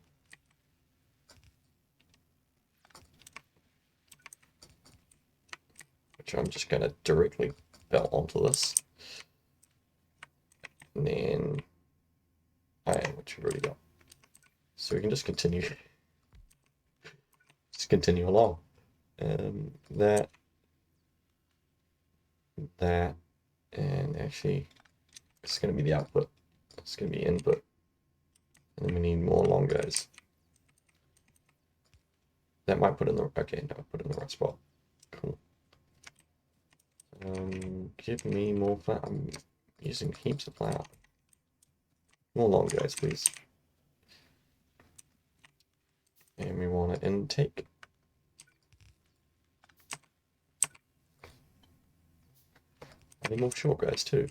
Which I'm just going to directly belt onto this. And then iron, which we've already got. So we can just continue. Just continue along. That, and actually, it's going to be the output. It's going to be input. And then we need more long guys. That might put in the, okay, no, put it in the right spot. Cool. Give me more flour. I'm using heaps of flour. More long guys, please. And we want to intake. I need more short guys too.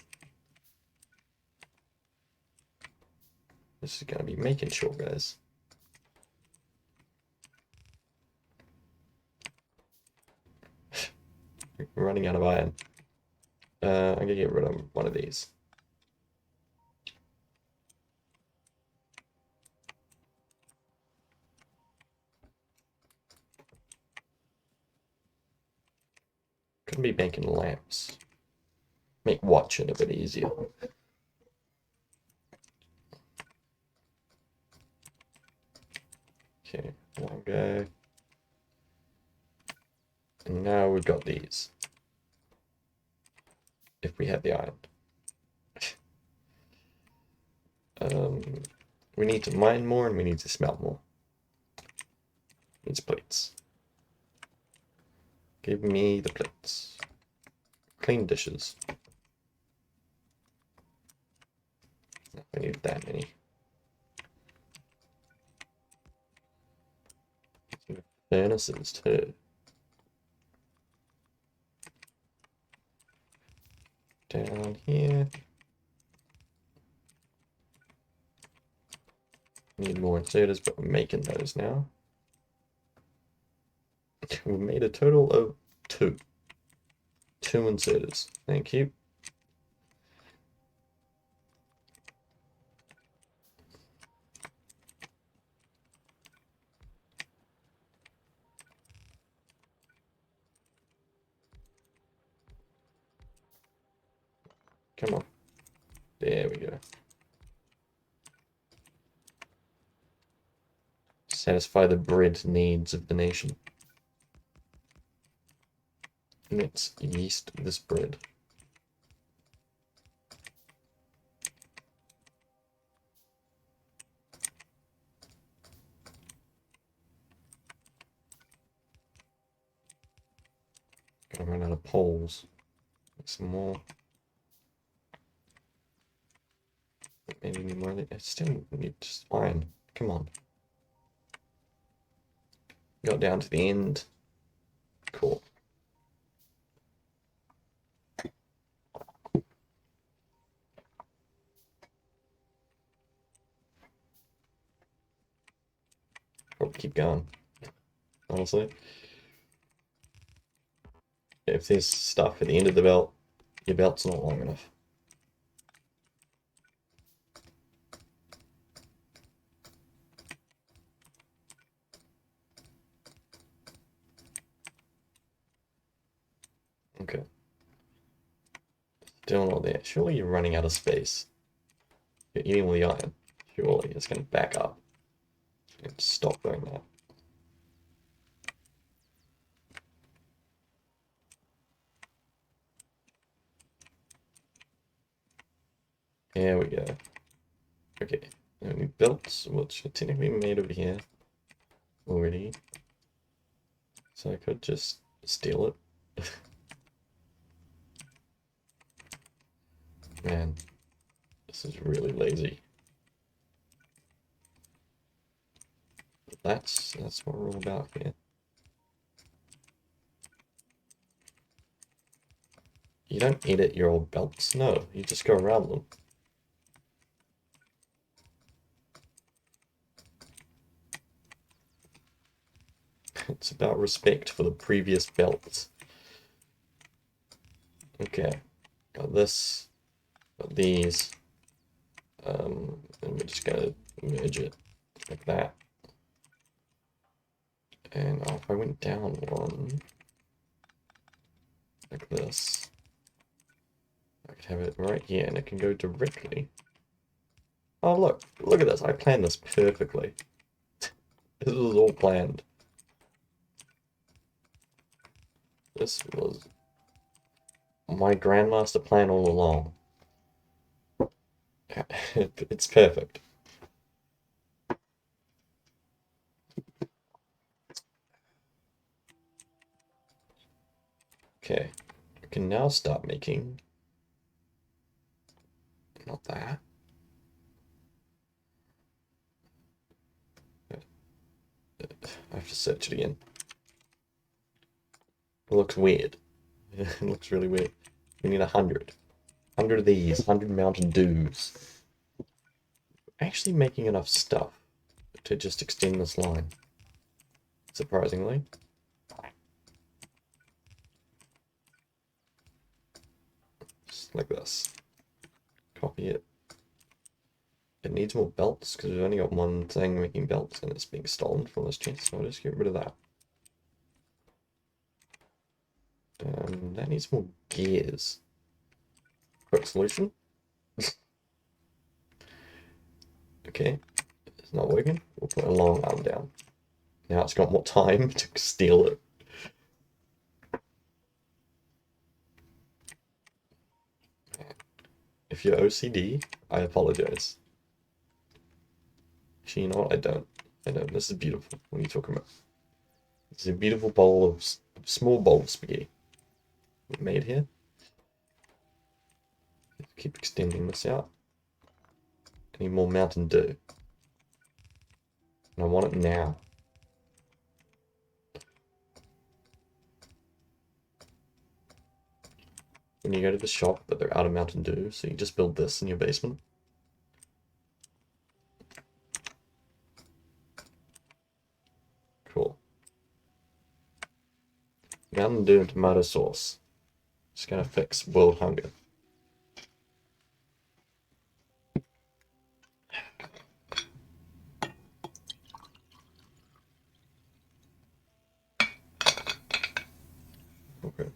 This is going to be making short guys. We're running out of iron. I'm going to get rid of one of these. Could be making lamps. Make watching a bit easier. Okay, one go. And now we've got these. If we had the iron. We need to mine more and we need to smelt more. Needs plates. Give me the plates. Clean dishes. I need that many. Furnaces too. Down here. Need more inserters, but we're making those now. We made a total of two. Two inserters. Thank you. Come on. There we go. Satisfy the bread needs of the nation. Let's yeast this bread. Gotta run out of poles. Make some more. Maybe need more. I still need just iron. Come on. Got down to the end. Cool. Probably keep going. Honestly. If there's stuff at the end of the belt, your belt's not long enough. Okay. Still not there. Surely you're running out of space. You're eating all the iron. Surely it's going to back up. And stop doing that. There we go. Okay. Now we need belts, which are technically made over here already. So I could just steal it. Man, this is really lazy. That's what we're all about here. You don't edit your old belts, no, you just go around them. It's about respect for the previous belts. Okay, got this, got these, and we're just gonna merge it like that. And if I went down one, like this, I could have it right here, and it can go directly. Oh look at this, I planned this perfectly. This was all planned. This was my Grandmaster plan all along. It's perfect. Okay, we can now start making... Not that. I have to search it again. It looks weird. It looks really weird. We need 100. 100 of these, 100 Mountain Dews. Actually making enough stuff to just extend this line. Surprisingly. Just like this. Copy it. It needs more belts because we've only got one thing making belts and it's being stolen from this chest, so I'll just get rid of that. That needs more gears. Quick solution. Okay, it's not working. We'll put a long arm down. Now it's got more time to steal it. If you're OCD, I apologize. Actually, you know what? I don't. I know. This is beautiful. What are you talking about? This is a beautiful bowl of small bowl of spaghetti made here. Keep extending this out. I need more Mountain Dew. And I want it now. When you go to the shop, but they're out of Mountain Dew, so you just build this in your basement. Cool. Mountain Dew and tomato sauce. It's gonna fix world hunger. Okay.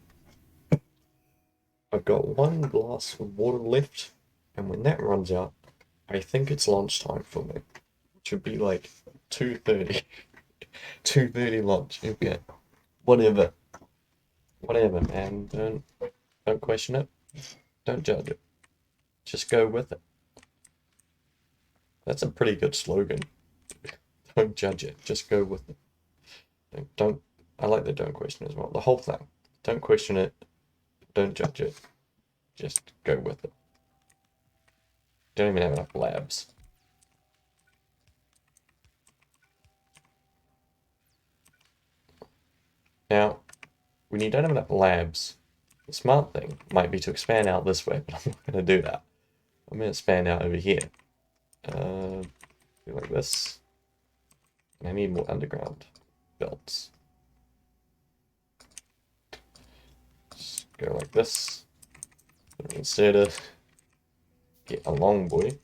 I've got one glass of water left, and when that runs out, I think it's lunchtime for me. It should be like 2:30. 2:30 lunch. Okay. Whatever. Whatever, man. Don't question it. Don't judge it. Just go with it. That's a pretty good slogan. Don't judge it. Just go with it. Don't. I like the don't question as well. The whole thing. Don't question it. Don't judge it. Just go with it. Don't even have enough labs. Now, when you don't have enough labs, the smart thing might be to expand out this way, but I'm not going to do that. I'm going to expand out over here. Do like this. And I need more underground belts. Just go like this. Inserter. Get a long boy.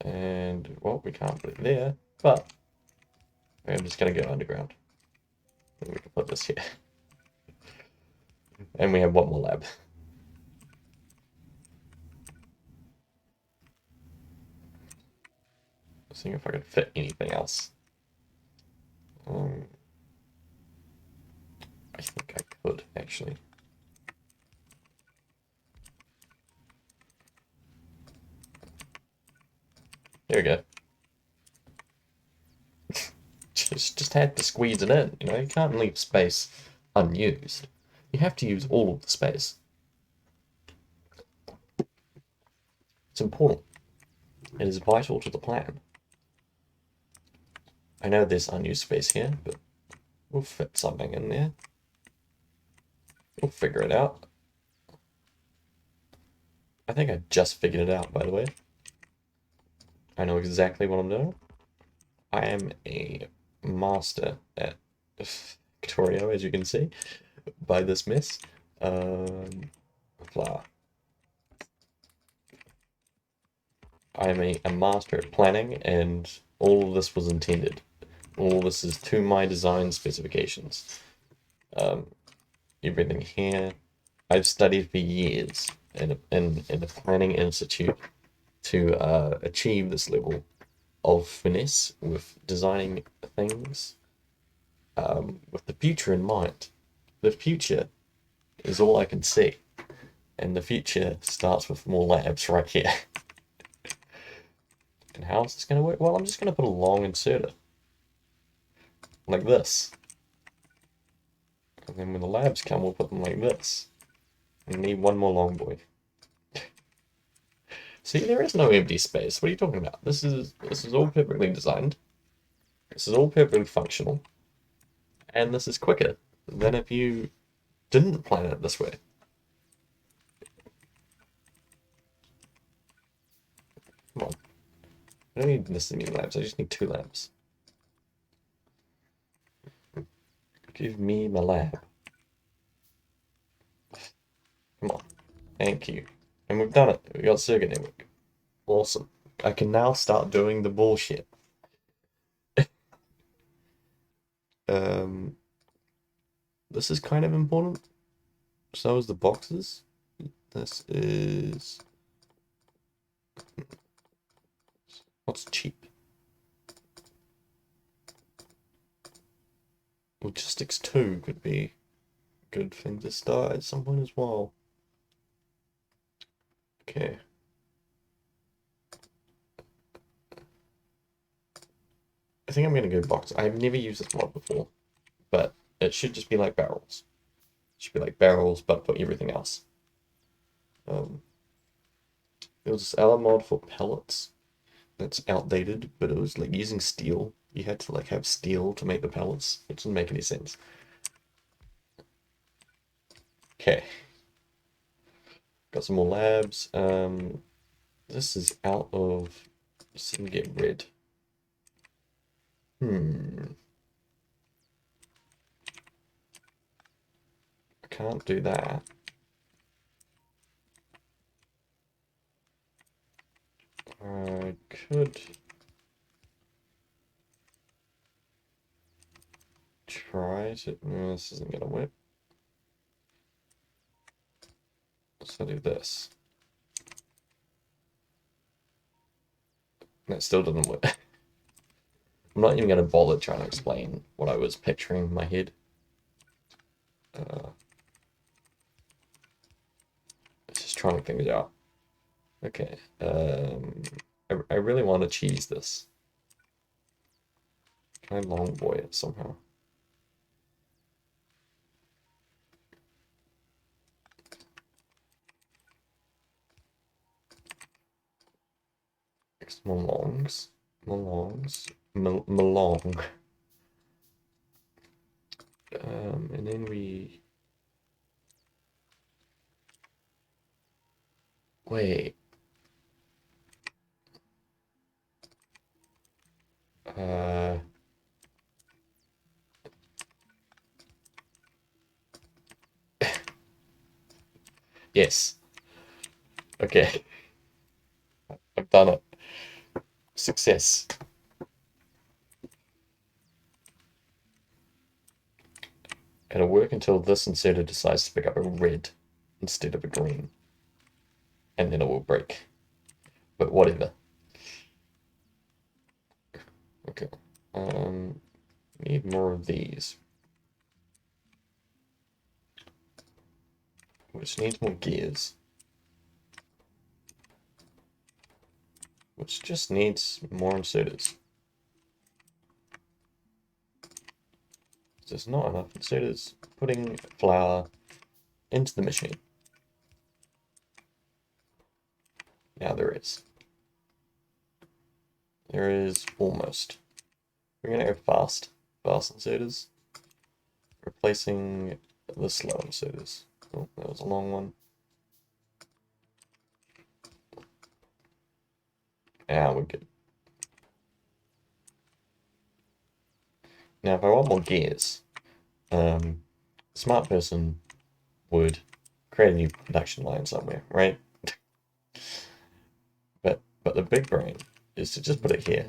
And, well, we can't put it there, but I'm just going to go underground. And we can put this here. And we have one more lab. Seeing if I could fit anything else. I think I could, actually. There we go. just had to squeeze it in, you know? You can't leave space unused. You have to use all of the space. It's important. It is vital to the plan. I know there's unused space here, but we'll fit something in there. We'll figure it out. I think I just figured it out, by the way. I know exactly what I'm doing. I am a master at Factorio, as you can see, by this mess. Flour. I'm a master at planning, and all of this was intended. All of this is to my design specifications. Everything here, I've studied for years in a planning institute to achieve this level of finesse with designing things with the future in mind. The future is all I can see, and the future starts with more labs right here. And how is this going to work? Well, I'm just going to put a long inserter like this, and then when the labs come, we'll put them like this. We need one more long boy. See, there is no empty space. What are you talking about? This is all perfectly designed. This is all perfectly functional. And this is quicker than if you didn't plan it this way. Come on. I don't need this many labs, I just need 2 labs. Give me my lab. Come on. Thank you. And we've done it. We got circuit network. Awesome. I can now start doing the bullshit. This is kind of important. So is the boxes. This is... What's cheap? Logistics 2 could be a good thing to start at some point as well. Okay. I think I'm going to go box. I've never used this mod before, but it should just be like barrels. It should be like barrels, but for everything else. There was this other mod for pellets that's outdated, but it was like using steel. You had to like have steel to make the pellets. It doesn't make any sense. Okay. Got some more labs. This is out of... Just didn't get rid. can't do that. I could try to... No, this isn't going to work. So do this. That still doesn't work. I'm not even going to bother trying to explain what I was picturing in my head. Just trying things out. Okay. I really want to cheese this. Can I long boy it somehow? Melongs. Melong. And then we... Wait. Yes. Okay. I've done it. Success. It'll work until this inserter decides to pick up a red instead of a green. And then it will break. But whatever. Okay. Need more of these. Which needs more gears. Which just needs more inserters. There's not enough inserters putting flour into the machine. Now there is. There is almost. We're gonna go fast. Fast inserters. Replacing the slow inserters. Oh, that was a long one. Now we're good. Now if I want more gears, smart person would create a new production line somewhere, right? But the big brain is to just put it here.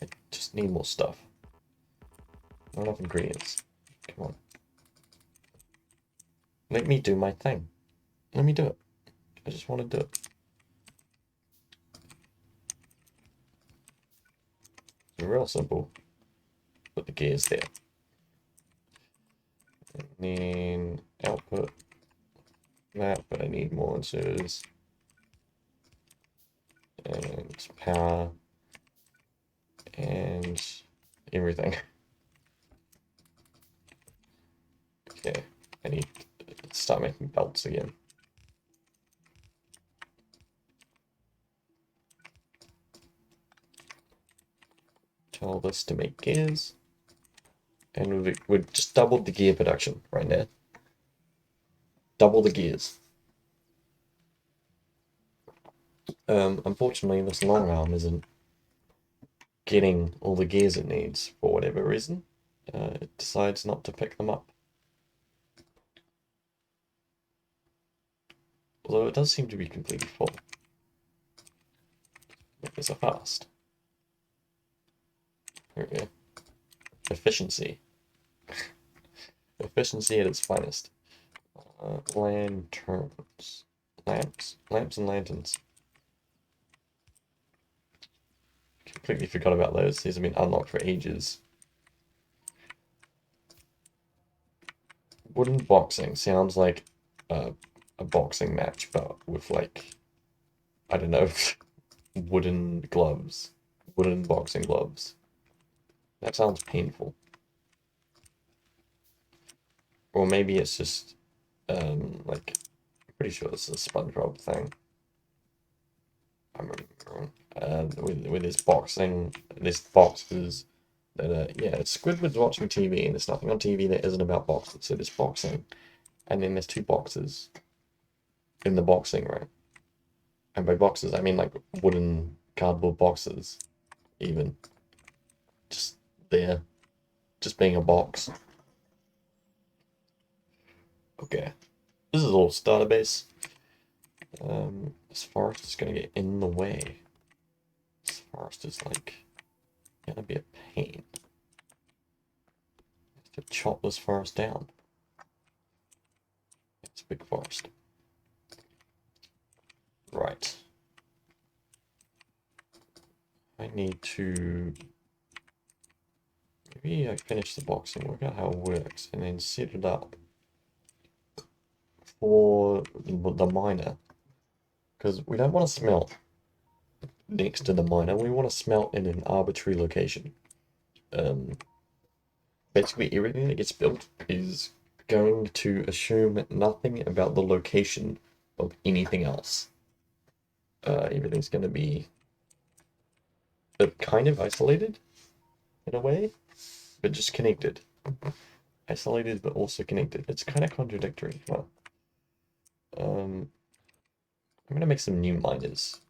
I just need more stuff. Not enough ingredients. Come on. Let me do my thing. Let me do it. I just want to do it. It's real simple. Put the gears there. And then output that, but I need more inserters. And power. And everything. Okay, I need to start making belts again. Tell this to make gears. And we've just doubled the gear production right now. Double the gears. Unfortunately, this long arm isn't getting all the gears it needs for whatever reason. It decides not to pick them up. Although it does seem to be completely full. There's a fast. There we go. Efficiency. Efficiency at its finest. Lanterns. Lamps and lanterns. Completely forgot about those. These have been unlocked for ages. Wooden boxing sounds like a boxing match, but with like, I don't know, wooden gloves. Wooden boxing gloves. That sounds painful. Or maybe it's just, like, I'm pretty sure this is a SpongeBob thing. I remember wrong. With this boxing, this boxes that are, yeah, it's Squidward's watching TV, and there's nothing on TV that isn't about boxing, so there's boxing. And then there's two boxes in the boxing room. And by boxes, I mean like wooden cardboard boxes, even. just there, just being a box. Okay, this is a little starter base. This forest is gonna get in the way. This forest is like gonna be a pain. I have to chop this forest down. It's a big forest. Right. I need to maybe I finish the boxing, work out how it works, and then set it up for the miner. Because we don't want to smelt next to the miner, we want to smelt in an arbitrary location. Basically everything that gets built is going to assume nothing about the location of anything else. Everything's going to be kind of isolated in a way, but just connected. Isolated, but also connected. It's kind of contradictory. Well, I'm going to make some new miners.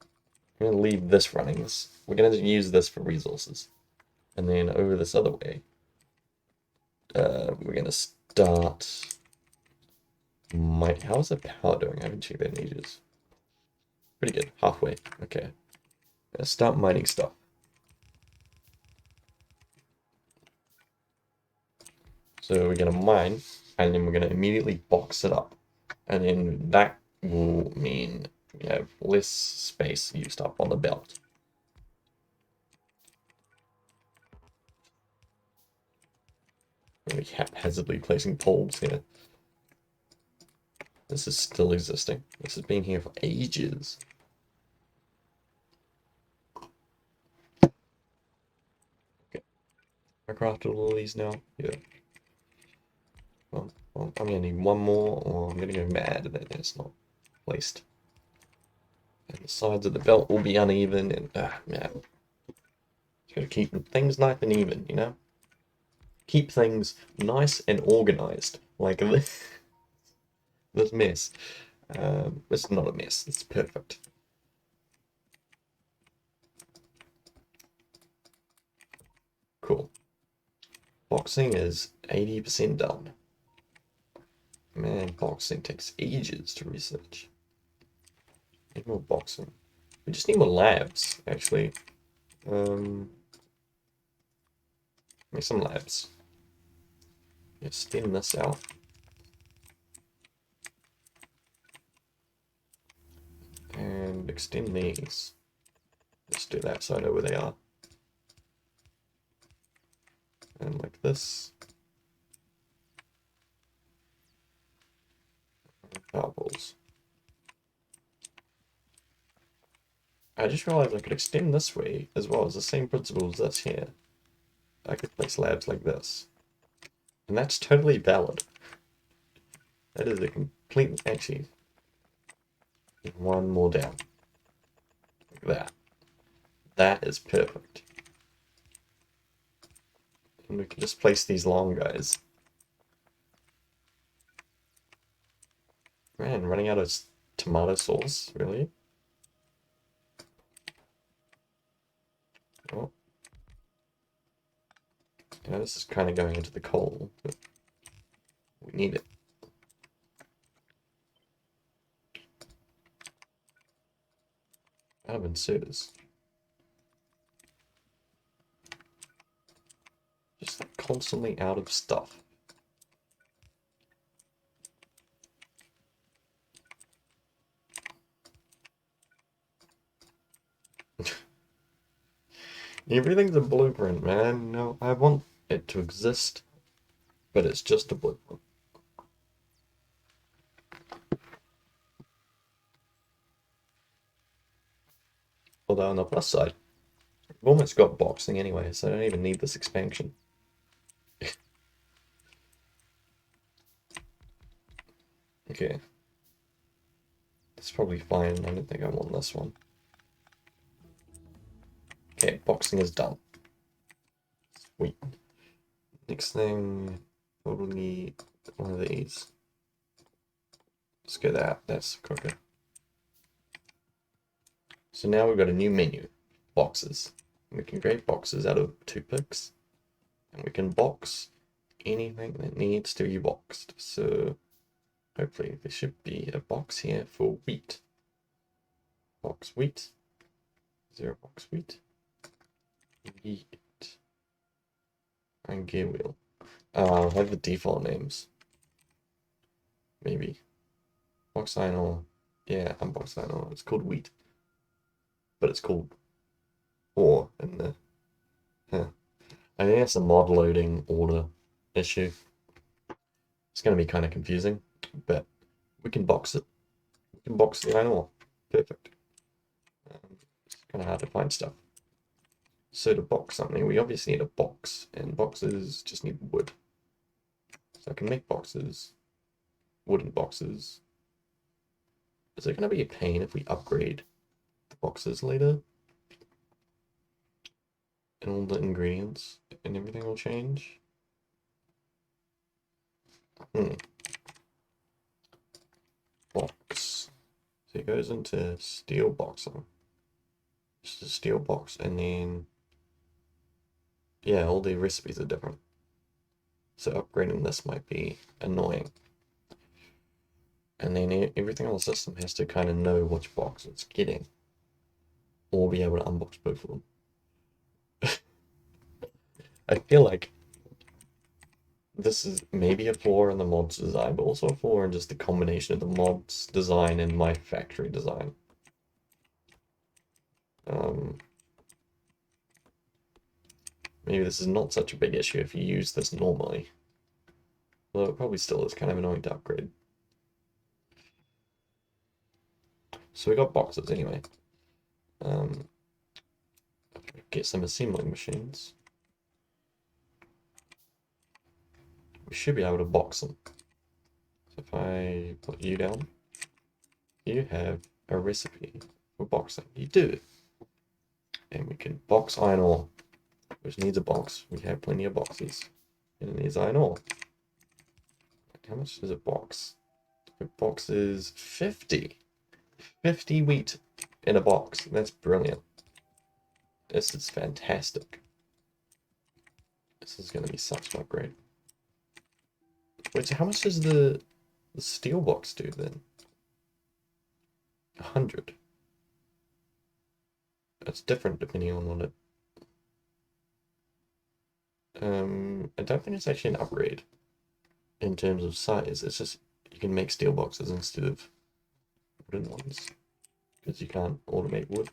I'm going to leave this running. We're going to use this for resources. And then over this other way, we're going to start... How's the power doing? I haven't checked that in ages. Pretty good. Halfway. Okay. Let's start mining stuff. So we're going to mine, and then we're going to immediately box it up. And then that will mean we have less space used up on the belt. Really haphazardly placing poles here. This is still existing. This has been here for ages. Okay. I crafted all of these now? Yeah. Well, I'm gonna need one more, or I'm gonna go mad that it's not placed. And the sides of the belt will be uneven, and man. Just gotta keep things nice and even, you know? Keep things nice and organized. Like this, this mess. It's not a mess, it's perfect. Cool. Boxing is 80% done. Man, boxing takes ages to research. Need more boxing. We just need more labs, actually. Make some labs. Extend this out. And extend these. Let's do that so I know where they are. And like this. Power balls. I just realized I could extend this way as well as the same principle as this here. I could place labs like this. And that's totally valid. That is a complete, actually, one more down. Like that. That is perfect. And we can just place these long guys. Man, running out of tomato sauce, really? Oh. Yeah, this is kind of going into the coal, but we need it. Out of inserters. Just like constantly out of stuff. Everything's a blueprint, man. No, I want it to exist, but it's just a blueprint. Although on the plus side, we've almost got boxing anyway, so I don't even need this expansion. Okay. That's probably fine. I don't think I want this one. Okay, boxing is done. Sweet. Next thing, we'll need one of these. Let's go that. That's quicker. So now we've got a new menu. Boxes. We can create boxes out of toothpicks, and we can box anything that needs to be boxed. So hopefully there should be a box here for wheat. Box wheat. Is there a box wheat? Wheat. And gear wheel. I'll have the default names. Maybe. Box iron ore. Yeah, unboxed iron ore. It's called wheat. But it's called ore in the... Huh. I think that's a mod loading order issue. It's going to be kind of confusing, but we can box it. We can box the iron ore. Perfect. It's kind of hard to find stuff. So to box something, we obviously need a box, and boxes just need wood. So I can make boxes, wooden boxes. Is it going to be a pain if we upgrade the boxes later? And all the ingredients and everything will change? Box. So it goes into steel boxing. Just a steel box, and then yeah, all the recipes are different. So upgrading this might be annoying. And then everything on the system has to kind of know which box it's getting, or be able to unbox both of them. I feel like this is maybe a flaw in the mod's design, but also a flaw in just the combination of the mod's design and my factory design. Maybe this is not such a big issue if you use this normally. Although it probably still is kind of annoying to upgrade. So we got boxes anyway. Get some assembling machines. We should be able to box them. So if I put you down, you have a recipe for boxing. You do. And we can box iron ore, which needs a box. We have plenty of boxes. And it needs iron ore. How much does it box? A box is 50. 50 wheat in a box. That's brilliant. This is fantastic. This is going to be such an upgrade. Wait, so how much does the steel box do then? 100. That's different depending on what it... I don't think it's actually an upgrade in terms of size. It's just you can make steel boxes instead of wooden ones because you can't automate wood.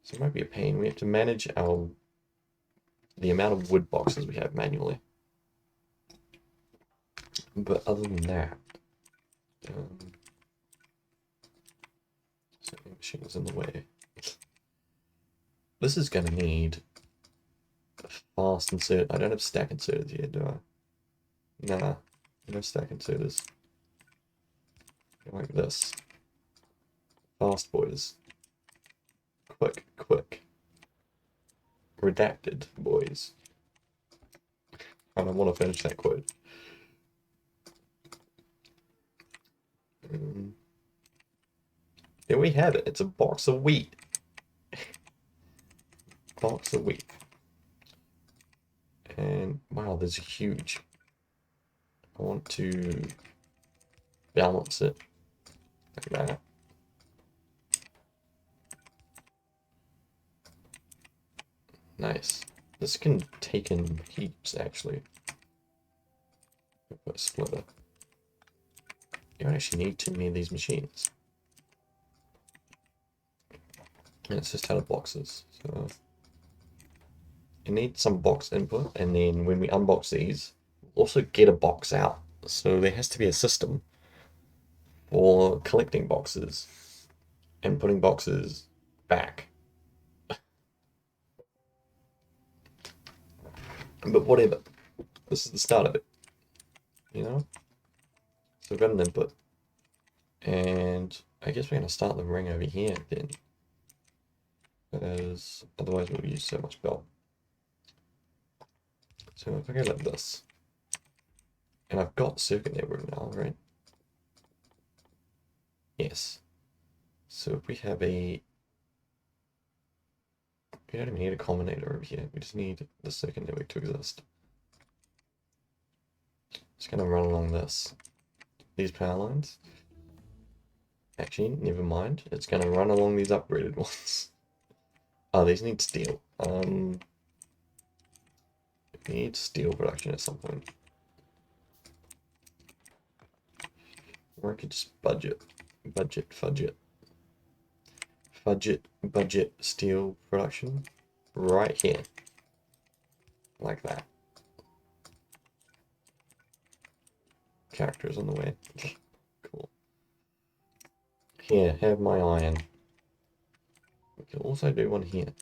So it might be a pain. We have to manage the amount of wood boxes we have manually. But other than that, the machine is in the way. This is going to need a fast insert. I don't have stack inserters yet, do I? Nah, no stack inserters. Like this. Fast, boys. Quick, quick. Redacted, boys. I don't want to finish that quote. There we have it. It's a box of wheat. Box of wheat. And wow, there's a huge. I want to balance it like that. Nice. This can take in heaps, actually. Put a splitter. You don't actually need too many of these machines. And it's just out of boxes. So you need some box input, and then when we unbox these, we'll also get a box out. So there has to be a system for collecting boxes and putting boxes back. But whatever. This is the start of it. You know? So we've got an input. And I guess we're going to start the ring over here then. Because otherwise we'll use so much belt. So if I go like this. And I've got circuit network now, right? Yes. So if we have a We don't even need a combinator over here. We just need the circuit network to exist. Just gonna run along these power lines. Actually, never mind. It's gonna run along these upgraded ones. Oh, these need steel. We need steel production at some point. Or I could just budget steel production right here. Like that. Characters on the way. Cool. Here, have my iron. We can also do one here.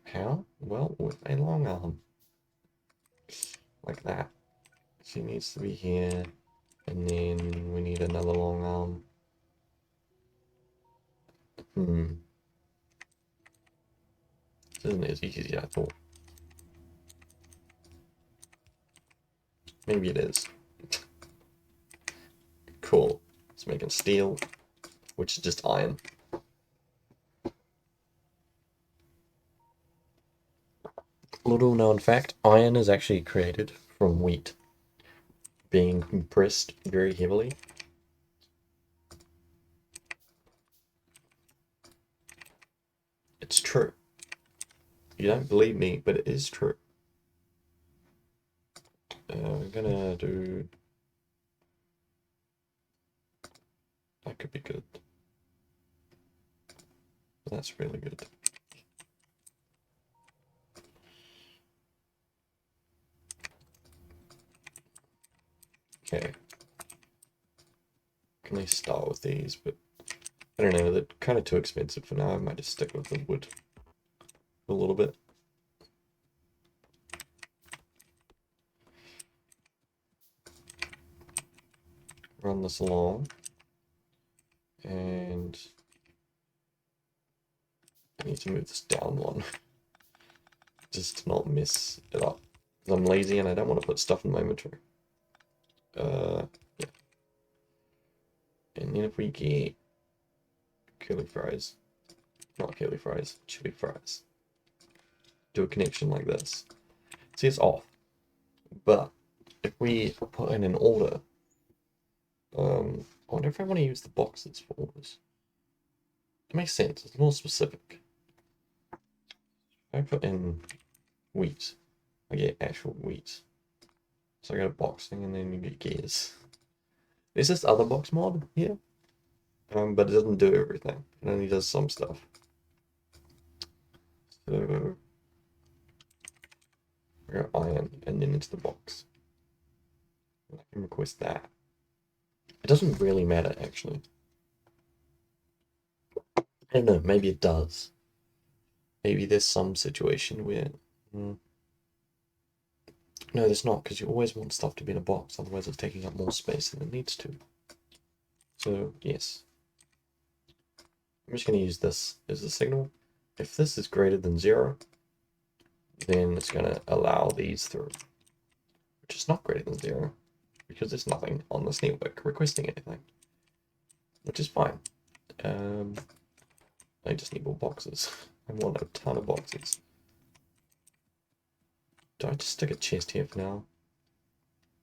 How? Well, with a long arm. Like that. She needs to be here. And then we need another long arm. This isn't as easy as I thought. Maybe it is. Cool. It's making steel, which is just iron. Little known fact, iron is actually created from wheat being compressed very heavily. It's true. You don't believe me, but it is true. We're gonna do... That could be good. That's really good. Okay. Can I start with these, but I don't know, they're kind of too expensive for now. I might just stick with the wood for a little bit. Run this along. And I need to move this down one. Just to not mess it up. Because I'm lazy and I don't want to put stuff in my inventory. Yeah. And then if we get curly fries, not curly fries, chili fries, do a connection like this. See, it's off. But if we put in an order, I wonder if I want to use the boxes for orders. It makes sense. It's more specific. If I put in wheat, I get actual wheat. So I got a box thing and then you get gears. There's this other box mod here, but it doesn't do everything. It only does some stuff. So I got iron and then into the box. I can request that. It doesn't really matter actually. I don't know, maybe it does. Maybe there's some situation where... No, there's not, because you always want stuff to be in a box, otherwise it's taking up more space than it needs to. So, yes. I'm just going to use this as a signal. If this is greater than 0, then it's going to allow these through. Which is not greater than 0, because there's nothing on this network requesting anything. Which is fine. I just need more boxes. I want a ton of boxes. Do I just stick a chest here for now?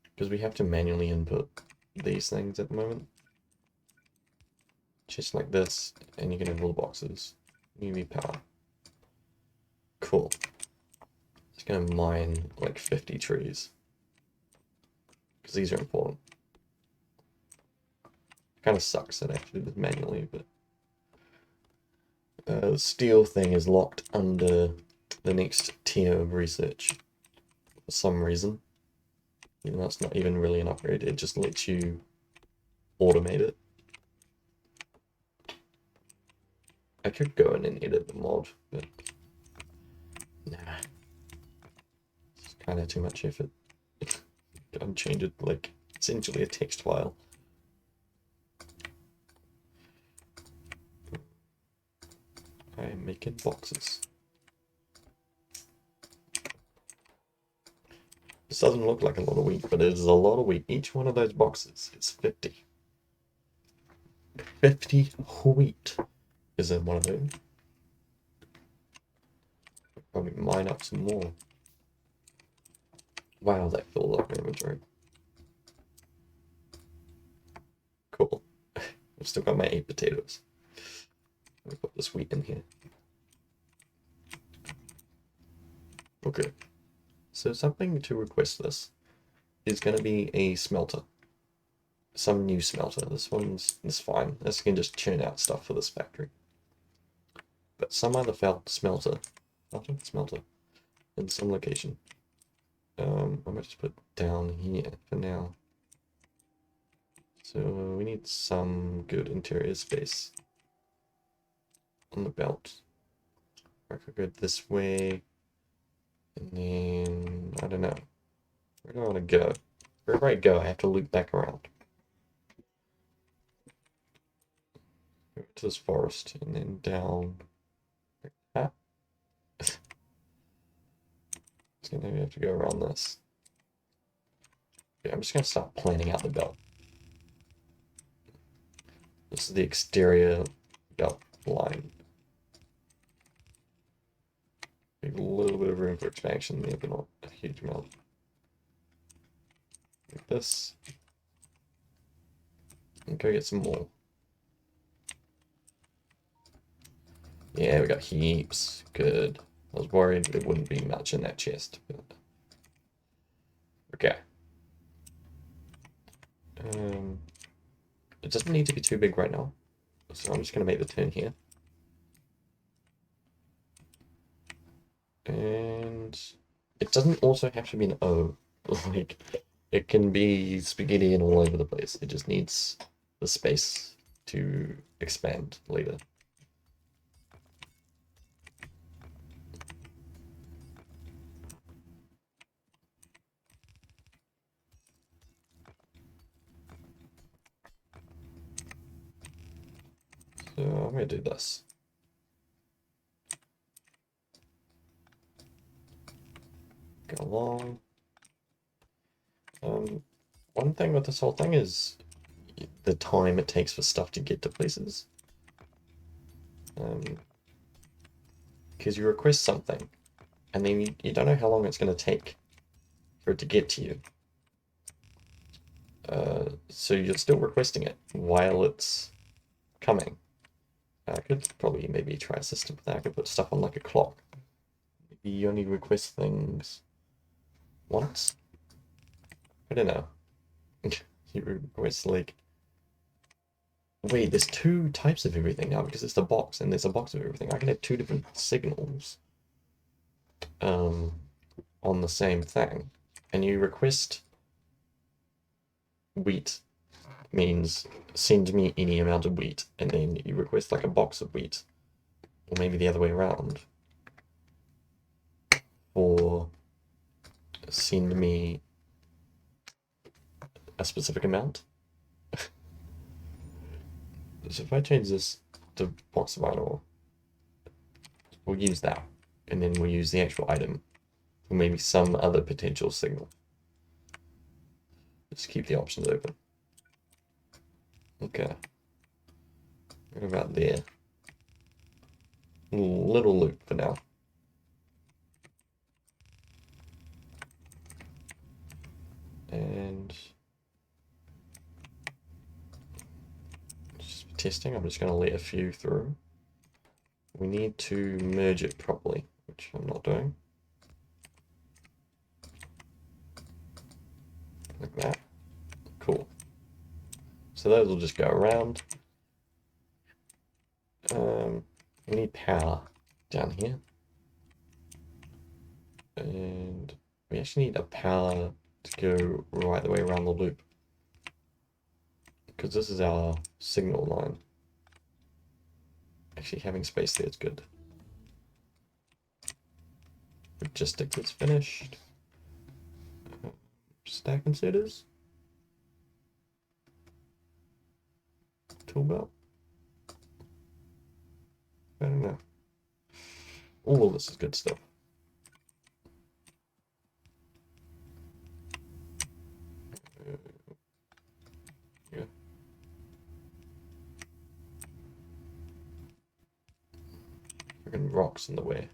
Because we have to manually input these things at the moment. Just like this, and you can have all the boxes. UV power. Cool. It's gonna mine like 50 trees. Because these are important. Kind of sucks that I have to do this manually, but... the steel thing is locked under the next tier of research. For some reason. Even though it's not even really an upgrade, it just lets you automate it. I could go in and edit the mod, but nah. It's kind of too much effort. I'd change it like essentially a text file. I'm making boxes. This doesn't look like a lot of wheat, but it is a lot of wheat. Each one of those boxes is 50. 50 wheat is in one of them. probably mine up some more. Wow, that filled up my inventory. Cool. I've still got my 8 potatoes. Let me put this wheat in here. Okay. So something to request this is going to be a smelter. Some new smelter. This one's fine. This can just churn out stuff for this factory. But some other smelter in some location. I might just put down here for now. So we need some good interior space on the belt. I could go this way, and then I don't know. Where do I want to go? Wherever I go, I have to loop back around. Go to this forest, and then down like that. So now we have to go around this. Yeah, I'm just going to start planning out the belt. This is the exterior belt line. Maybe a little bit of room for expansion there, but not a huge amount. Like this. And go get some more. Yeah, we got heaps. Good. I was worried there wouldn't be much in that chest. But... okay. It doesn't need to be too big right now. So I'm just going to make the turn here. And it doesn't also have to be an O. Like, it can be spaghetti and all over the place. It just needs the space to expand later. So I'm going to do this. Go along. One thing with this whole thing is the time it takes for stuff to get to places. Because you request something, and then you don't know how long it's going to take for it to get to you. So you're still requesting it while it's coming. I could probably maybe try a system for that. I could put stuff on like a clock. Maybe you only request things once? I don't know. You request like... wait, there's 2 types of everything now because it's the box and there's a box of everything. I can have 2 different signals on the same thing. And you request wheat means send me any amount of wheat, and then you request like a box of wheat, or maybe the other way around, or send me a specific amount. So if I change this to box of iron ore, we'll use that, and then we'll use the actual item, or maybe some other potential signal. Just keep the options open. Okay. What about there? Little loop for now. And just for testing, I'm just going to let a few through. We need to merge it properly, which I'm not doing. Like that. Cool. So those will just go around. We need power down here. And we actually need a power to go right the way around the loop. Because this is our signal line. Actually, having space there is good. Logistics is finished. Stack inserters. Tool belt. I don't know. All of this is good stuff. Yeah. Freaking rocks in the way.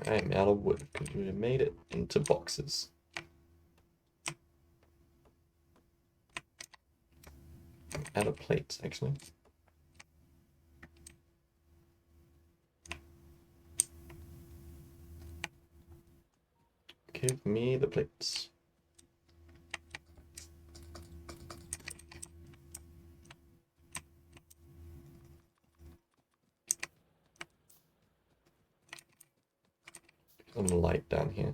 I'm out of wood because we made it into boxes. I'm out of plates, actually. Give me the plates. Some light down here.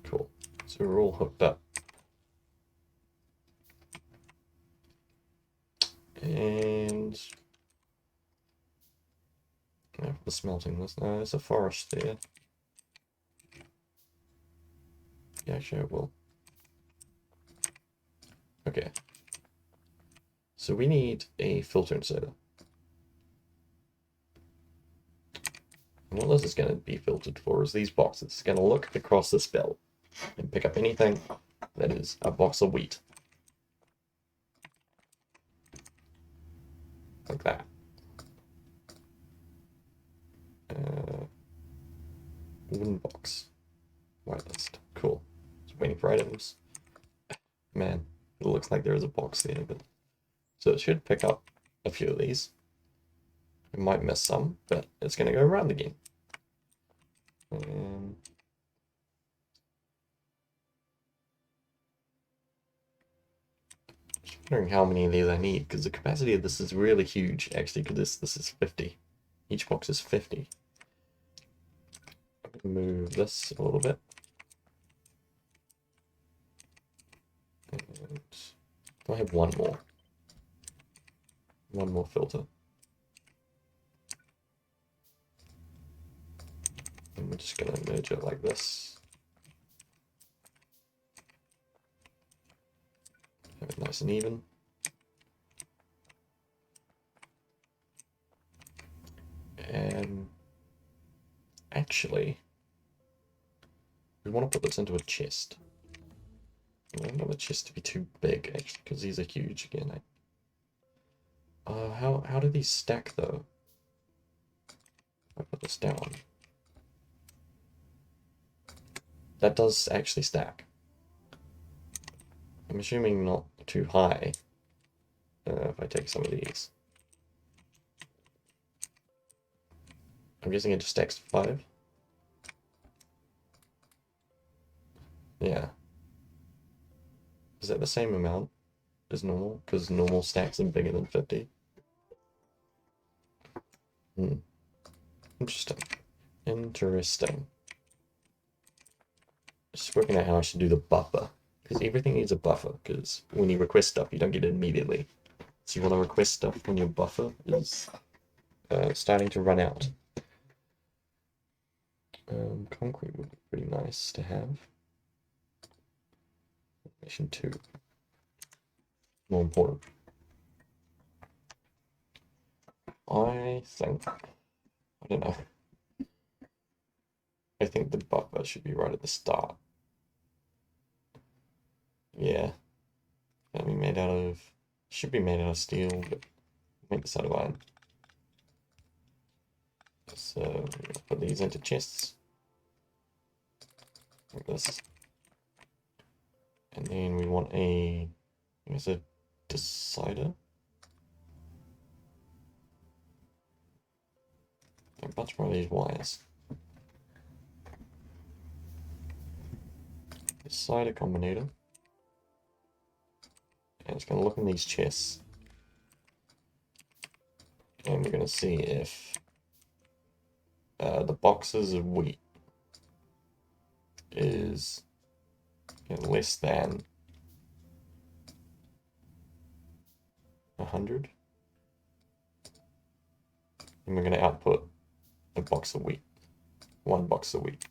Cool. So we're all hooked up. And now for the smelting, there's a forest there. Yeah, sure it will. Okay. So we need a filter inserter. And what this is going to be filtered for is these boxes. It's going to look across this belt and pick up anything that is a box of wheat. Like that. Wooden box. Whitelist. Cool. Just waiting for items. Man, it looks like there is a box there, but so it should pick up a few of these. It might miss some, but it's going to go around again. Just wondering how many of these I need, because the capacity of this is really huge, actually, because this is 50. Each box is 50. I'm going to move this a little bit. And I have one more. One more filter. And we're just going to merge it like this. Have it nice and even. And actually, we want to put this into a chest. I don't want the chest to be too big, actually, because these are huge again. How do these stack, though? I put this down. That does actually stack. I'm assuming not too high. If I take some of these. I'm guessing it just stacks to 5. Yeah. Is that the same amount as normal? Because normal stacks are bigger than 50. Interesting. Interesting. Just working out how I should do the buffer. Because everything needs a buffer. Because when you request stuff, you don't get it immediately. So you want to request stuff when your buffer is starting to run out. Concrete would be pretty nice to have. Mission 2. More important. I don't know. I think the buffer should be right at the start. Yeah. That'll be made out of, should be made out of steel, but make this out of iron. So put these into chests. Like this. And then we want a, I guess a decider. A bunch more of these wires. Decider combinator. And it's going to look in these chests. And we're going to see if the boxes of wheat is less than 100. And we're going to output a box of wheat. 1 box of wheat.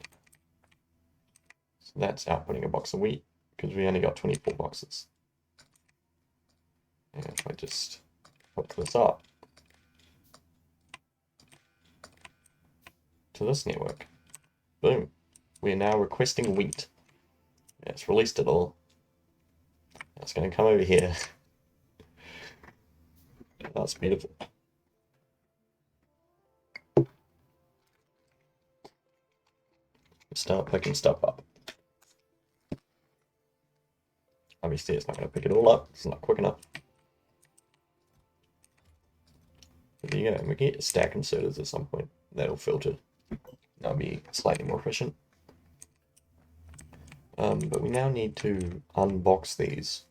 So that's outputting a box of wheat because we only got 24 boxes. And if I just hook this up to this network, boom, we are now requesting wheat. Yeah, it's released it all. It's going to come over here. That's beautiful. Start picking stuff up. Obviously, it's not going to pick it all up. It's not quick enough. But there you go. We can get stack inserters at some point. That'll filter. That'll be slightly more efficient. But we now need to unbox these.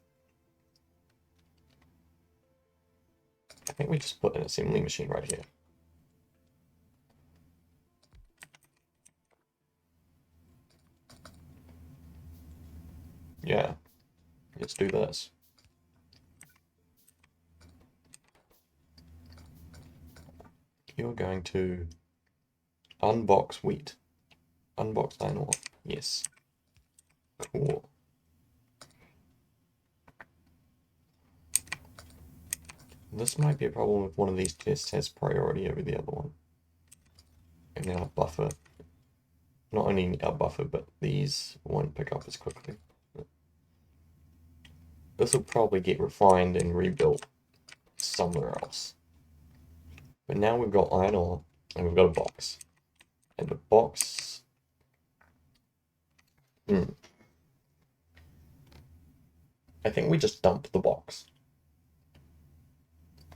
I think we just put an assembly machine right here. Yeah, let's do this. You're going to unbox wheat. Unbox iron ore. Yes. Cool. This might be a problem if one of these tests has priority over the other one. And now buffer. Not only our buffer, but these won't pick up as quickly. This will probably get refined and rebuilt somewhere else. But now we've got iron ore and we've got a box. And the box... I think we just dump the box.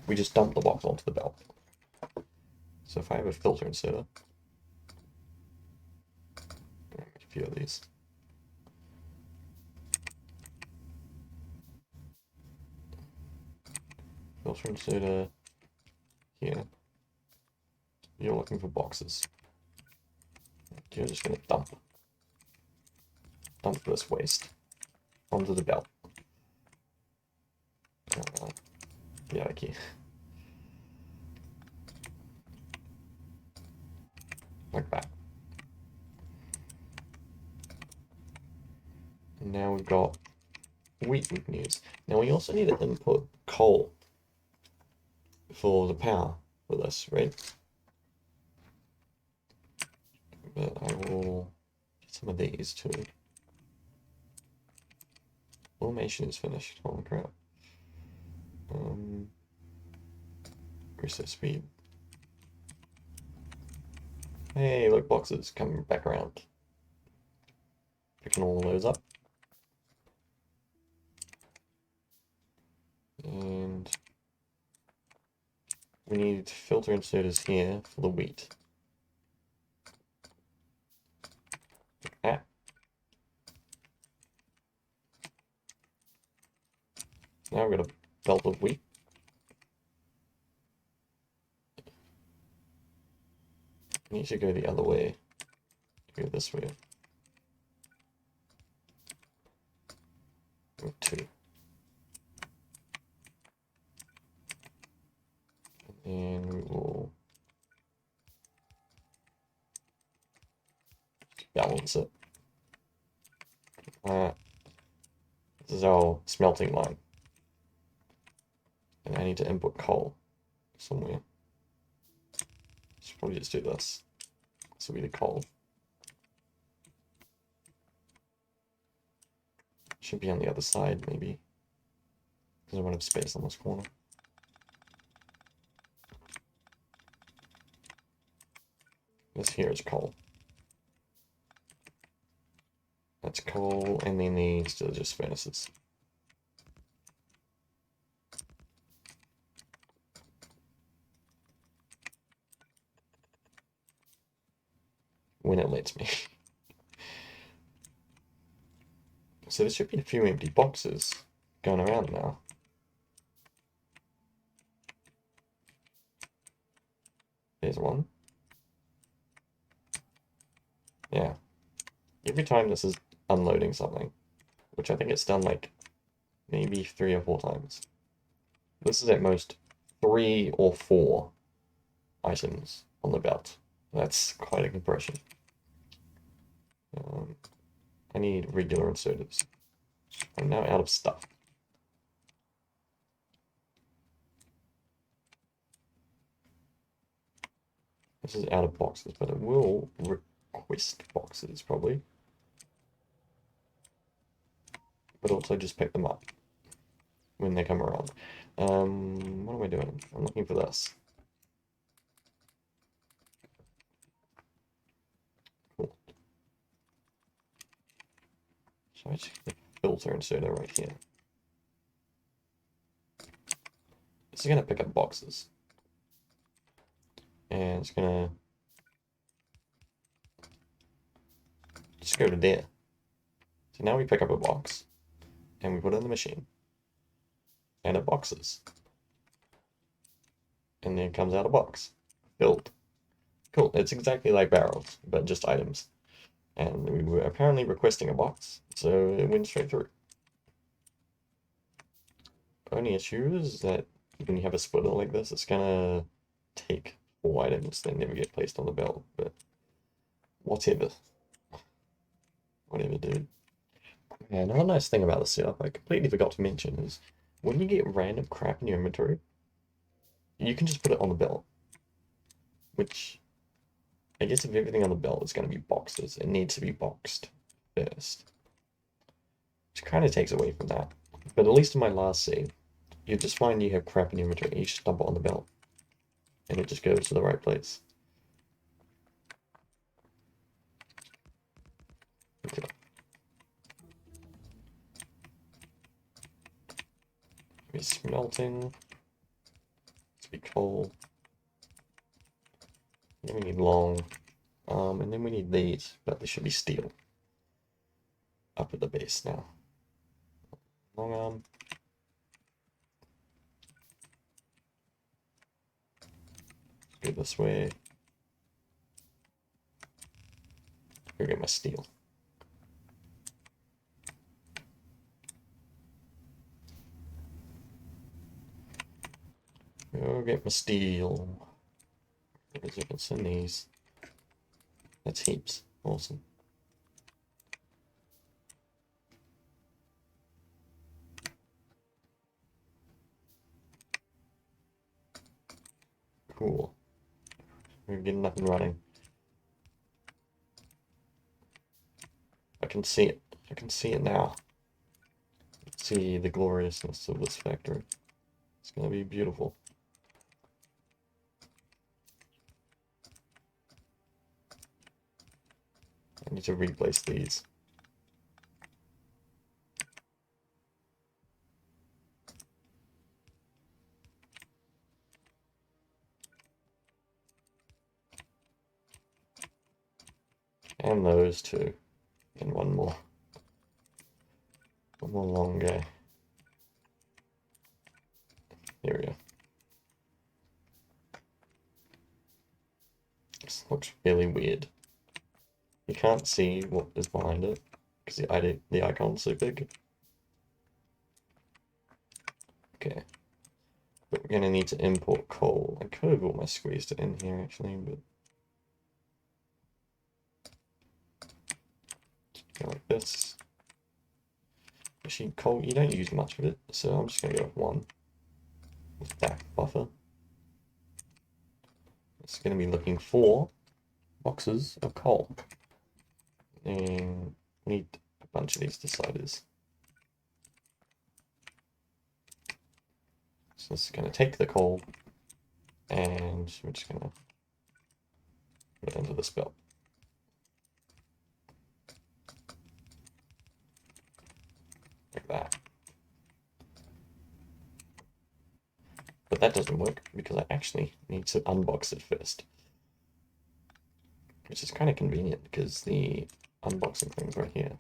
We just dump the box onto the belt. So if I have a filter inserter, a few of these. Filter inserter here. You're looking for boxes. You're just going to dump this waste onto the belt. Yeah, okay. Like that. And now we've got wheat we can use. Now we also need to input coal for the power for this, right? But I will get some of these too. Automation is finished. Holy crap. Reset speed. Hey, look, boxes coming back around. Picking all those up. And we need filter inserters here for the wheat. Ah. Now we've got a belt of wheat. We need to go the other way. Go this way. Go 2. And we will balance it. This is our smelting line. And I need to input coal somewhere. Should probably just do this. This will be the coal. Should be on the other side, maybe. Because I won't have space on this corner. This here is coal. That's coal, and then these are just furnaces. When it lets me. So there should be a few empty boxes going around now. There's one. Yeah. Every time this is unloading something, which I think it's done like maybe 3 or 4 times. This is at most 3 or 4 items on the belt. That's quite a compression. I need regular inserters. I'm now out of stuff. This is out of boxes, but it will request boxes probably. But also just pick them up. when they come around. What am I doing? I'm looking for this. Cool. So I just get the filter inserter right here. This is gonna pick up boxes. And it's gonna just go to there. So now we pick up a box and we put it in the machine. And it boxes. And then it comes out a box. Filled. Cool. It's exactly like barrels, but just items. And we were apparently requesting a box, so it went straight through. Only issue is that when you have a splitter like this, it's gonna take 4 items that never get placed on the belt, but whatever. Whatever, dude. And another nice thing about the setup I completely forgot to mention is when you get random crap in your inventory, you can just put it on the belt. Which, I guess if everything on the belt is going to be boxes, it needs to be boxed first. Which kind of takes away from that. But at least in my last save, you just find you have crap in your inventory, you just dump it on the belt. And it just goes to the right place. Okay. Maybe smelting. Let's be coal. Then we need long. And then we need these, but they should be steel. Up at the base now. Long arm. Go this way. Go get my steel. Go get my steel. What is it? What's in these? That's heaps. Awesome. Cool. We're getting up and running. I can see it. I can see it now. See the gloriousness of this factory. It's gonna be beautiful. I need to replace these. And those two. And one more. One more long guy. Here we go. This looks really weird. You can't see what is behind it because the icon's so big. Okay. But we're gonna need to import coal. I could have almost squeezed it in here actually, but go like this. Actually, coal, you don't use much of it, so I'm just gonna go with 1 with that buffer. It's gonna be looking for boxes of coal. And we need a bunch of these deciders. So this is going to take the coal and we're just going to put it into this belt. Like that. But that doesn't work because I actually need to unbox it first. Which is kind of convenient because the unboxing thing's right here.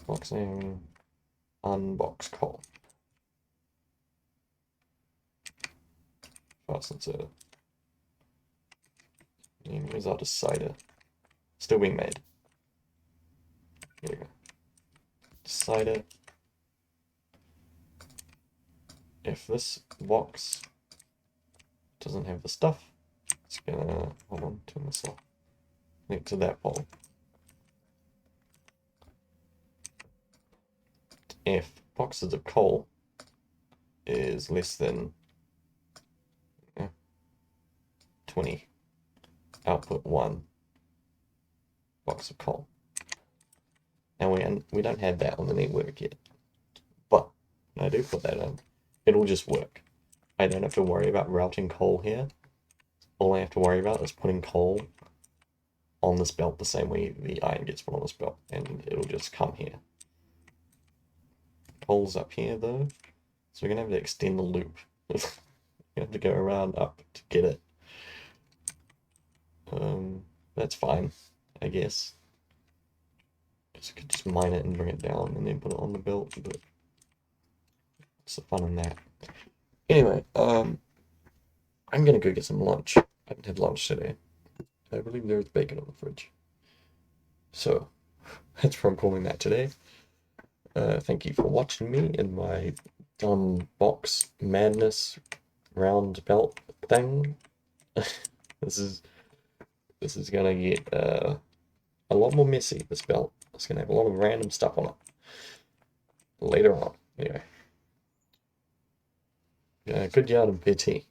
Boxing, unbox coal. Fast inserter. And here's our decider. Still being made. Here we go. Decider. If this box doesn't have the stuff, it's gonna, hold on, turn this off. Link to that pole. If boxes of coal is less than 20, output 1 box of coal. And we don't have that on the network yet. But when I do put that in, it'll just work. I don't have to worry about routing coal here. All I have to worry about is putting coal on this belt the same way the iron gets put on this belt, and it'll just come here. Coal's up here though, so we're gonna have to extend the loop. You have to go around up to get it. That's fine, I guess. So I could just mine it and bring it down and then put it on the belt, but what's the fun in that? Anyway, I'm gonna go get some lunch. I haven't had lunch today. I believe there's bacon on the fridge. So, that's where I'm calling that today. Thank you for watching me in my dumb box madness round belt thing. This is gonna get a lot more messy, this belt. It's gonna have a lot of random stuff on it later on. Anyway. Good yarn and PT.